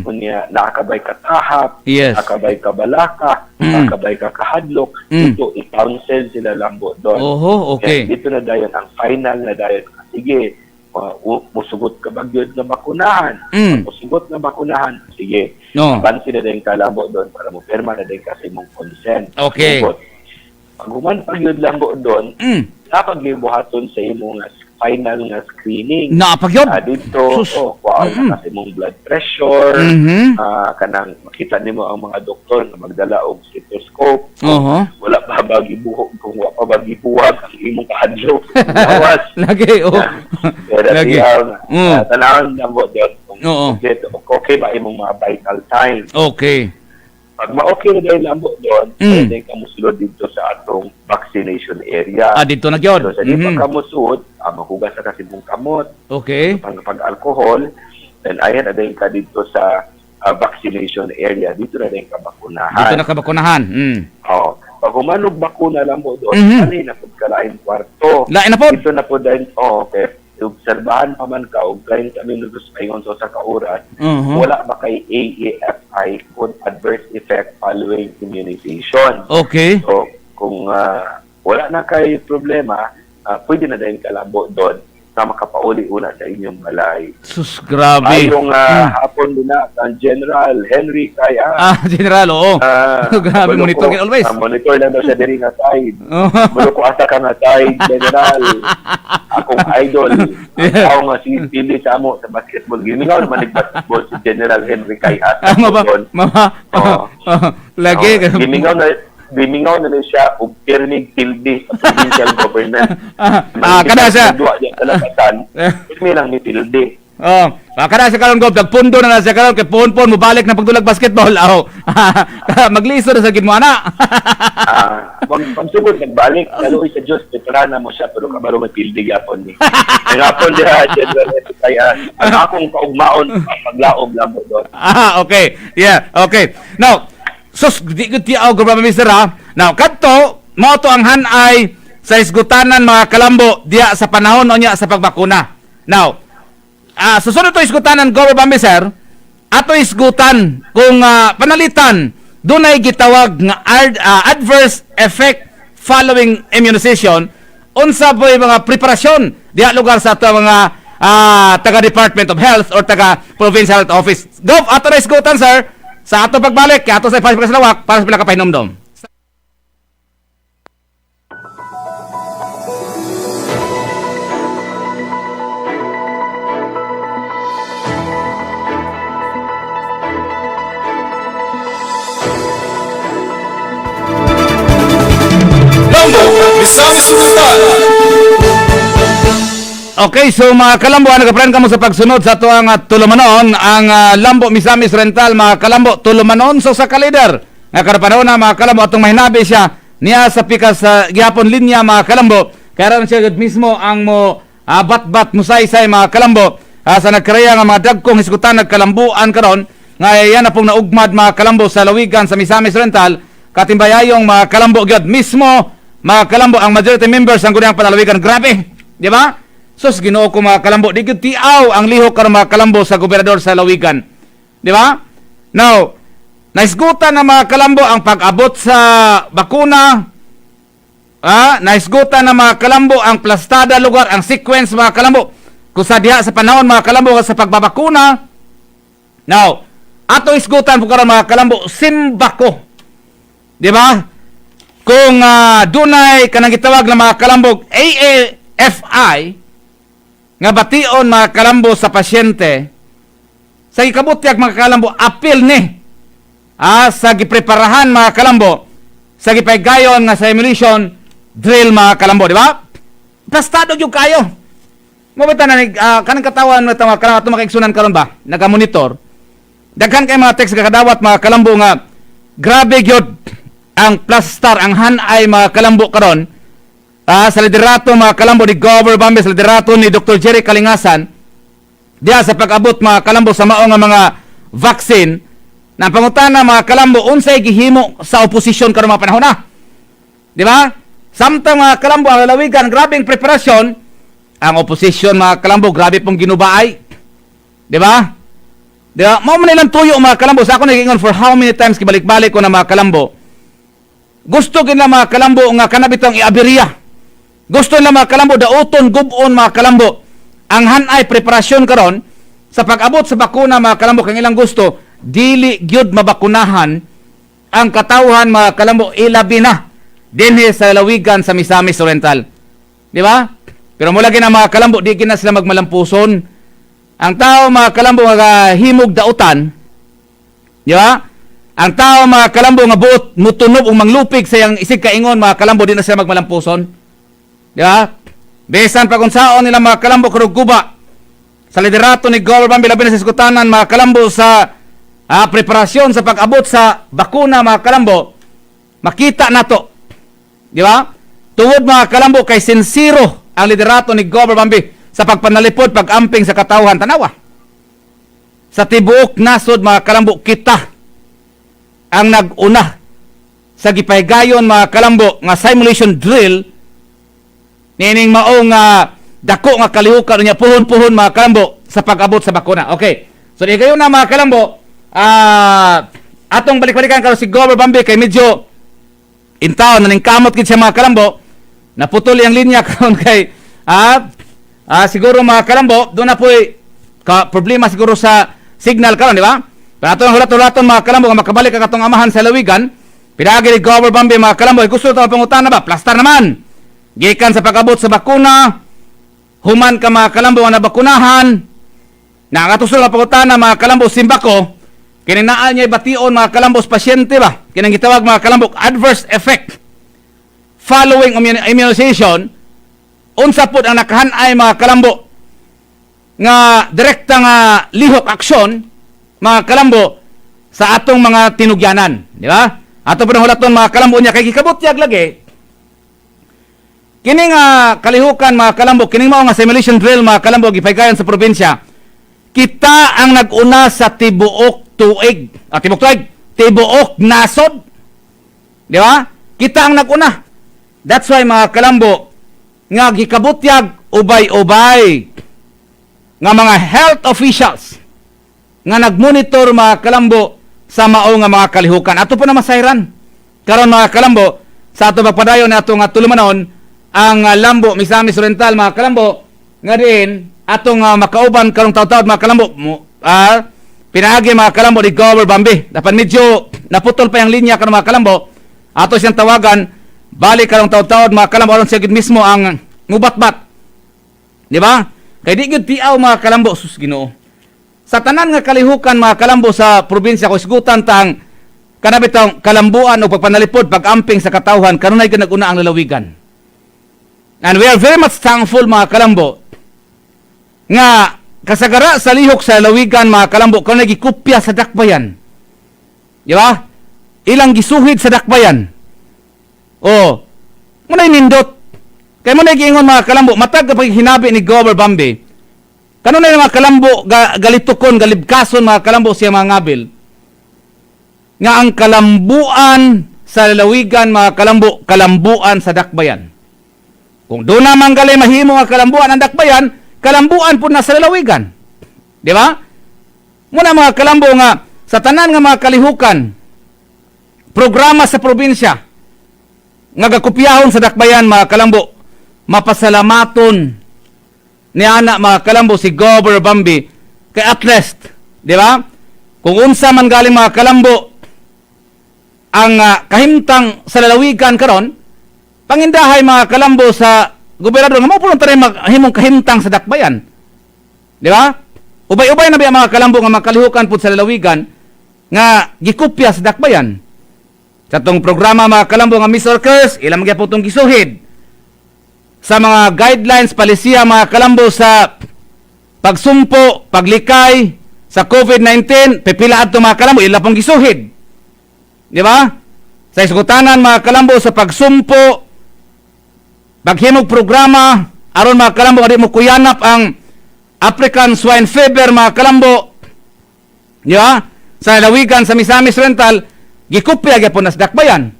Kung niya nakakabay ka tahap, Yes. nakakabay ka balaka, nakakabay ka kahadlok, dito i-counsel sila lambo doon. Oho, okay. Kaya dito na dayon ang final na dayon. Sige, musugot ka ba yun na bakunahan? Musugot na bakunahan, sige. No. Bansi na din ka lambo doon para mo perma na din kasi mong consent. Okay. Pag human pag yun lambo doon, napaglibuhaton sa imong final nga screening. Napagyod. Dito, kuhaan na kasi mong blood pressure, kanang makita nimo ang mga doktor na magdala og stethoscope. Wala pa ba gibuhog, kung wala pa ba gibuhag ang imong kahadlok. Lawas. Lagi, Pero Lagi. tanawan na mo doon kung Oo. okay ba imong mga vital signs. Okay. Pag ma-okay na dahil lambo doon, pwede ka musulod dito sa atong vaccination area. Dito na gyud. So, sa di pa ka musulod, mahugas na kasi mong kamot, Okay. pag-alcohol, then ayan na din ka dito sa vaccination area. Dito na din ka bakunahan. Dito na kabakunahan. Pag humanog bakuna lang mo doon, na po kalain kwarto. Lain na po. Dito na po dahil, okay, obserbahan pa man ka, o 30 minutos paingon sa kauras, wala ba kay AAFI kung adverse effect following immunization. Okay. So, kung wala na kay problema, pwede na din kalabo doon na makapauli-una sa inyong balay. Sus, grabe. Ayong hapon nila, ang General Henry Kaya. General, oo. Grabe, monitor ka always. Monitor lang daw siya diri nga side. Oh. Mulo ko asa ka nga side, General. Akong idol. Ako nga si Pili Samo sa basketball. Gimingaw naman nag-basketball si General Henry Kaya. Lagi. Gimingaw na rin siya og pernig tilde sa provincial government. Kada siya. Dua diya talapasan. Pirmi lang ni tilde. Kada siya karon gob, nagpundo na siya karon kay pon-pon mo balik na pagdulag basketball. Magliso na sa gid mo ana. Pagsugod nagbalik, lalo sa Diyos, veterana mo siya, pero kabaro may tilde gapon ni. Gapon diha, General Henry Kaya. Ang akong kaugmaon, paglaom lang mo doon. Okay. Yeah, okay. Now, sus, di ko tiyaw, Gobernador Mister ha. Now, kadto, mo to ang hanay sa isgutanan mga kalambo diya sa panahon o niya sa pagbakuna. Now, susunod to isgutanan, Gobernador Mister, ato isgutan kung panalitan, dunay gitawag nga adverse effect following immunization, unsa po yung mga preparasyon diya lugar sa ato mga taga Department of Health or taga Provincial Health Office. Gov, ato na isgutan, sir. Sa ato pagbalik, ato sa pagkasalawak para sa pila kapahinomdom. Misamis Oriental. Okay, so mga kalambo, nagaplan kamo sa pagsunod sa tuang tulumanon ang Lambo Misamis Oriental, mga kalambo, tulumanon so sa kalider. Nga karapanahon na mga kalambo atong mahinabi siya niya sa pikas sa gihapon linya mga kalambo. Kaya ron siya mismo ang mo bat-bat musaysay mga kalambo sa nagkaraya nga mga dagkong hisgutan nagkalambuan karon nga yan na pong naugmad mga kalambo sa lawigan sa Misamis Oriental. Katimbayayong mga kalambo gyud mismo mga kalambo ang majority members ang gudang palalawigan. Grabe, di ba? Sus, Ginoo ko mga kalambo, di gyud tiaw ang lihok karon mga kalambo sa gobernador sa lawigan. Di ba? Now, naisgutan na mga kalambo ang pag-abot sa bakuna. Naisgutan na mga kalambo ang plastada lugar, ang sequence mga kalambo. Kung sa diha sa panahon mga kalambo sa pagbabakuna. Now, ato isgutan po karon mga kalambo, simbako. Di ba? Kung dunay kanang gitawag na mga kalambog AAFI nga bation mga kalambo sa pasyente, sa ikabutyag mga kalambo, apil ni sa gipreparahan mga kalambo, sa gipaygayon nga sa emulation drill mga kalambo, di ba? Plastado yung kayo. Mabita na, kanang katawan na mga kalambo, ito makaiksunan karon ba? Nagamonitor. Daghan kay mga text kakadawat mga kalambo nga, grabe gyud ang plastar, ang hanay mga kalambo karon, sa liderato mga kalambo ni Gobernador BAMBI, sa liderato ni Dr. Jerry Kalingasan, diya sa pag-abot mga kalambo sa mao nga mga vaccine, na pangutana mga kalambo, unsay gihimo sa oposisyon karon mga panahon na. Di ba? Samtang mga kalambo, ang lalawigan, grabing preparasyon, ang oposisyon mga kalambo, grabe pong ginubaay. Di ba? Di ba? Mao man nilang tuyo mga kalambo, sa ako nagingon for how many times kibalik-balik ko na mga kalambo, gusto gina mga kalambo nga kanabitang iabiriya. Gusto nila mga kalambo dauton gubon mga kalambo ang hanay preparasyon karon sa pag-abot sa bakuna mga kalambo kang ilang gusto dili gyud mabakunahan ang katawhan mga kalambo ilabi na dinhi sa lawigan sa Misamis Oriental. Di ba? Pero mula gina mga kalambo di gina sila magmalampuson. Ang tao mga kalambo nga himog dautan. Di ba? Ang tao mga kalambo nga buot mutunob o manglupig sa yang isig kaingon mga kalambo di na sila magmalampuson. Di ba? Besan pa kung saon nila mga kalambo karug guba sa liderato ni Gobernador BAMBI labi na sa iskutanan mga kalambo sa preparasyon sa pag-abot sa bakuna mga kalambo, makita nato. Di ba? Tungod mga kalambo kay sincero ang liderato ni Gobernador BAMBI sa pagpanalipod, pag-amping sa katawhan tanawa. Sa tibuok nasod mga kalambo kita ang nag-una sa gipaygayon mga kalambo nga simulation drill nining maong dako nga kalihukan niya puhon-puhon mga kalambo sa pag-abot sa bakuna. Okay. So di kayo na mga kalambo, atong balik-balikan karon si Gobernador BAMBI kay medyo intaw na ning kamot gid siya mga kalambo. Naputol yang linya karon kay siguro mga kalambo, doon na po'y problema siguro sa signal karon, di ba? Pero atong hulat-hulaton mga kalambo nga makabalik ang atong amahan sa lawigan, pinagi ni Gobernador BAMBI mga kalambo, gusto ito pangutan na ba? Plastar naman. Gikan sa pag-abot sa bakuna, human ka mga kalambo nga nabakunahan, nakatusul na pangutan na mga kalambo simbako, kininaan niya bation mga kalambo sa pasyente ba? Kinang gitawag mga kalambo adverse effect following immunization, unsa pud ang nakahanay mga kalambo nga direkta nga lihok aksyon mga kalambo sa atong mga tinugyanan, di ba? Ato pa hulaton mga kalambo niya kay gikabutyag lagi. Kini nga kalihukan mga kalambo, kining mao nga simulation drill mga kalambo gipaygayon sa probinsya. Kita ang nag-una sa tibuok tuig. Tibuok nasod. Di ba? Kita ang nag-una. That's why mga kalambo nga gikabutyag ubay-ubay nga mga health officials nga nagmonitor mga kalambo sa mao nga mga kalihukan. Ato po na masayran. Karon mga kalambo, sa ato pagpadayon na ato nga tulumanon, ang Lambo Misamis Oriental mga kalambo, nga din, atong makauban karong taw-taw mga kalambo, pinaagi mga kalambo ni Gobernador BAMBI. Dapat medyo naputol pa yung linya karong mga kalambo, ato siyang tawagan, balik karong taw-taw mga kalambo, aron siya mismo ang ngubat-bat. Di ba? Kay di gyud tiaw mga kalambo, sus Ginoo. Sa tanan nga kalihukan mga kalambo sa probinsya ko isgutan tang kanabitang kalambuan o pagpanalipod, pag-amping sa katawhan, kanunay nag-una ang lalawigan. And we are very much thankful mga kalambo nga kasagara sa lihok sa lawigan mga kalambo kung nagikopya sa dakbayan. Di ba? Ilang gisuhid sa dakbayan. O, muna nindot. Kaya muna giingon mga kalambo, matag kapag hinabi ni Gobernador BAMBI, kanon na mga kalambo, galitukon, galibkason mga kalambo siya mga ngabil, nga ang kalambuan sa lalawigan mga kalambo, kalambuan sa dakbayan. Kung doon naman gali mahimo nga kalambuan ang dakbayan, kalambuan po na sa lalawigan. Di ba? Muna mga kalambo nga, sa tanan nga mga kalihukan, programa sa probinsya, nga gakopyahon sa dakbayan mga kalambo, mapasalamaton ni ana mga kalambo si Gobernador BAMBI kay at least, di ba? Kung unsa man galing mga kalambo ang kahimtang sa lalawigan karon, pangindahay mga kalambo sa gobernador nga mao puno taray mahimong kahimtang sa dakbayan. Di ba? Ubay-ubay na ba mga kalambo nga makalihukan pud sa lalawigan nga gikopya sa dakbayan. Sa tong programa mga kalambo nga Miss Orcurs, ilang magyapon tong gisuhid sa mga guidelines palisiya mga kalambo sa pagsumpo, paglikay sa COVID-19, pipila adto mga kalambo ila pong gisuhid. Di ba? Sa isgutanan mga kalambo sa pagsumpo, paghimog programa aron mga kalambo adi mo kuyanap ang African swine fever mga kalambo. Di ba? Sa lawigan sa Misamis Oriental, gikopya gyapon nas dakbayan.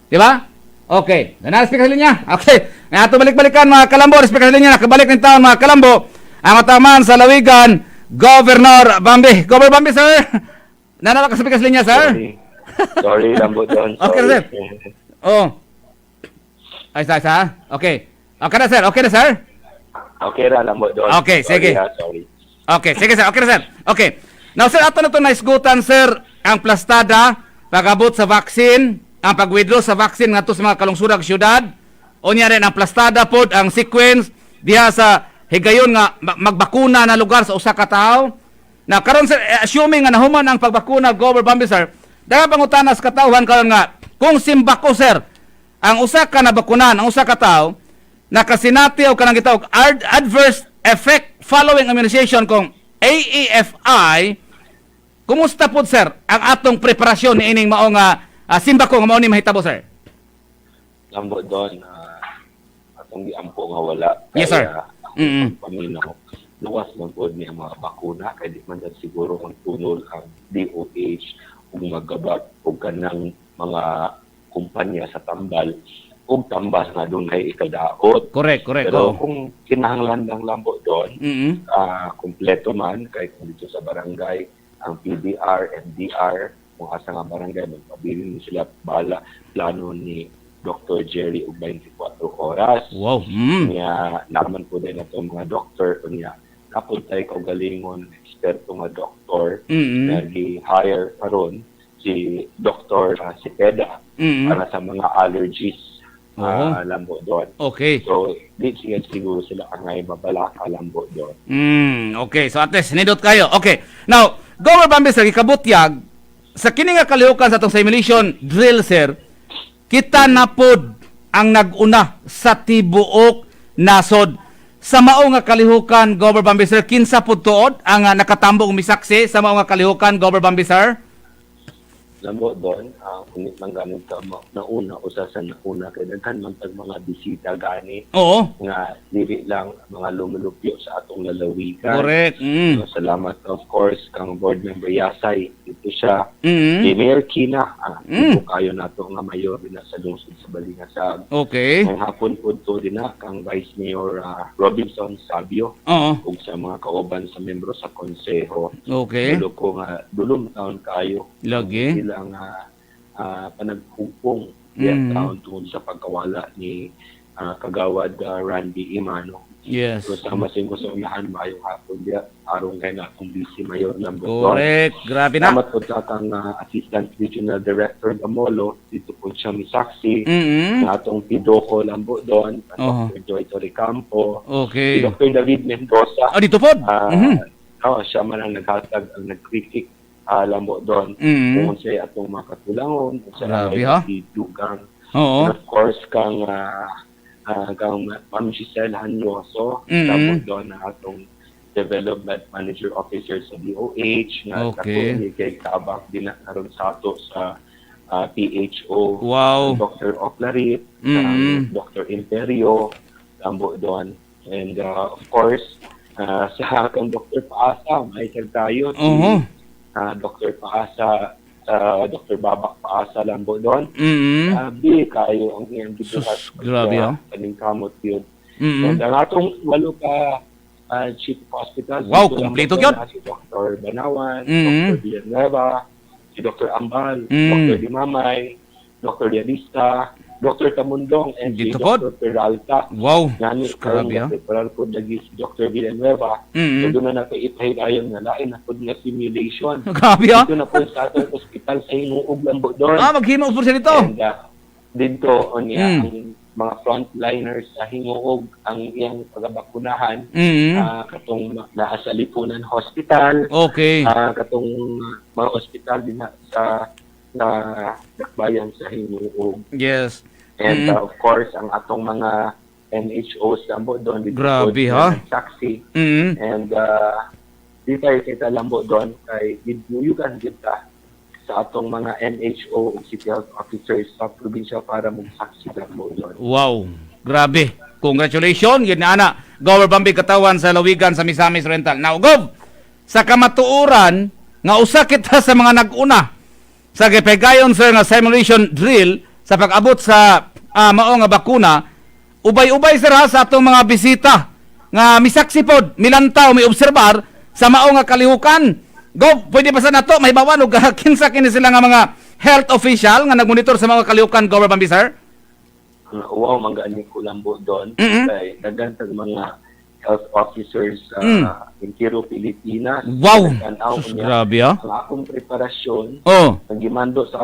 Di ba? Okay, na-speak sa linya. Okay, nga ato balik-balikan mga kalambo, speak sa linya, nakabalik ng taon mga kalambo. Ang ataman sa lawigan, Gobernador BAMBI. Gobernador BAMBI, sir. Nanala ka sa linya, sir. Sorry, Lambo Don. Okay, sir. Oh. Ay, sa. Okay. Okay na, sir. Okay na, sir. Okay ra, Lambo Don. Okay, sige. Sorry. Okay, sige, sir. Okay na, sir. Okay. Now, sir, ato na ito naisgutan, sir, ang plastada, pag-abot sa vaccine, ang pag-withdraw sa vaccine nga to sa mga kalungsurang syudad, o niya rin ang plastada pod, ang sequence, diha sa higayon nga magbakuna na lugar sa usa ka tawo. Na karon sir, assuming nga nahuman ang pagbakuna Gobernador BAMBI sir, daghang pangutana sa katawhan karon nga kung simbako sir ang usa ka nabakunan, ang usa ka tawo nakasinati o kanang gitawag adverse effect following immunization kung AEFI, kumusta pod sir ang atong preparasyon niining mao nga simbako nga mao ni mahitabo sir? Lambo Don, atong giampo nga wala. Yes sir. Paminaw. Luwas man po niya mga bakuna, kaya di man dyan siguro magtunol ang DOH kung magabak o kanang mga kumpanya sa tambal o tambas na doon ay ikadaot. Correct. Pero kung kinahanglan ng Lambo doon, kompleto man, kahit dito sa barangay, ang PDR, MDR, kung asa nga barangay, magpabilin sila bala, plano ni Dr. Jerry og 24 oras. Wow. Niya, naman po din ito mga doktor o niya, napuntay ko galingon, eksperto nga doktor, na gi-hire karon si Dr. Cepeda para sa mga allergies. Lambo doon. Okay. So, di siguro sila angay mabalaka Lambo doon. Okay. So, at least, nindot kayo. Okay. Now, Gobernador BAMBI, sir, ikabutyag, sa kini nga kalihukan sa itong simulation drill, sir, kita na pod ang nag-una sa tibuok nasod. Sa mao nga kalihukan, Gobernador BAMBI, sir, kinsa pod tuod ang nakatambong misaksi sa mao nga kalihukan, Gobernador BAMBI, sir? Lambo doon, kunit lang ganun ka nauna, usa sa nauna, kaya daghan man tag mga bisita gani. Oo. Nga, dili lang mga lumulupyo sa atong lalawigan. Correct. So, salamat, of course, kang board member Yasay. Ito siya. Si Mayor Kina, ito kayo na ito nga mayor na sa lungsod sa Balingasag. Okay. Ang hapon po ito din na, kang Vice Mayor Robinson Sabio. Oo. Kung sa mga kauban sa membro sa konseho. Okay. Dulo ko nga, dulong taon kayo. Lagi. Sila nga panagpupong taon tungkol sa pagkawala ni Kagawad Randy Emano. Yes. So, sa masing ko sa unahan, mayong hapon diya, arong kay na akong busy mayor ng Bukon. Correct. Grabe na. Salamat po sa kang Assistant Regional Director Gamolo, dito po siya misaksi, na atong Pidoko Lambo doon, Dr. Joy Toricampo, Okay. si Dr. David Mendoza. Dito po. Siya man ang naghatag, ang nag-critic Lambo doon, kung siya atong makatulangon, kung siya Grabe, ha? si Dugang. Oo. And of course, kang kang Ma'am Giselle Hanyoso, Mm-mm. tapos doon na atong Development Manager Officer sa DOH, na Okay. katong kay Kabak din na karon sa ato sa PHO, Wow. Dr. Oclarit, Dr. Imperio, Lambo doon. And of course, sa kang Dr. Paasa, may tayo si Oo. Dr. Paasa, Dr. Babak Paasa Lambo doon. Mm-mm. Kayo ang iyang gibuhat. Sus, grabe, ah. Kamot yun. Mm-mm. And ang atong walo ka Chief Hospital. Wow, dito kumpleto Lambo yun. doon, si Dr. Banawan, Mm-mm. Dr. Villanueva, si Dr. Ambal, Mm. Dr. Dimamay, Dr. Dialista, Dr. Tamundong, and si Dito po. Dr. Peralta. Wow, Nani, grabe, ah. Dr. Peralta lagi si Dr. Villanueva. Mm-mm. So doon na natin ipahilayon na lain na po nga simulation. Grabe, ah. Dito na po sa atong hospital sa Hinuog Lambo doon. Maghimo po siya dito. And dito, ang mga frontliners sa Hinuog, ang iyang pagbakunahan, katong naa sa Lipunan Hospital, Okay. katong mga hospital din sa bayan sa Hinuog. Yes. And of course, ang atong mga NHOs lambo doon. Dito Grabe, po, ha? Saksi. Mm-mm. And di tayo kita lambo doon kay giduyugan kita sa atong mga NHO o City Health Officers sa probinsya para magsaksi lambo doon. Wow, grabe. Congratulations, yun na ana. Gobernador BAMBI katawan sa Lawigan sa Misamis Oriental. Now, Gob, sa kamatuoran, nga usa kita sa mga nag-una sa gipegayon sir nga simulation drill sa pag-abot sa mao nga bakuna, ubay-ubay sir ha, sa atong mga bisita nga misaksi pod, milantaw, may obserbar sa mao nga kalihukan. Gob, pwede pa sa nato may bawan og kinsa kini sila nga mga health official nga nagmonitor sa mga kalihukan, Gobernador BAMBI sir? Wow, manggaani ko lambo doon. Mm-mm. Kay daghan tag mga health officers sa Intero Pilipinas. Wow, Tanaw sus, niya. grabe, ah. Ang akong preparasyon, Oh. ang gimando sa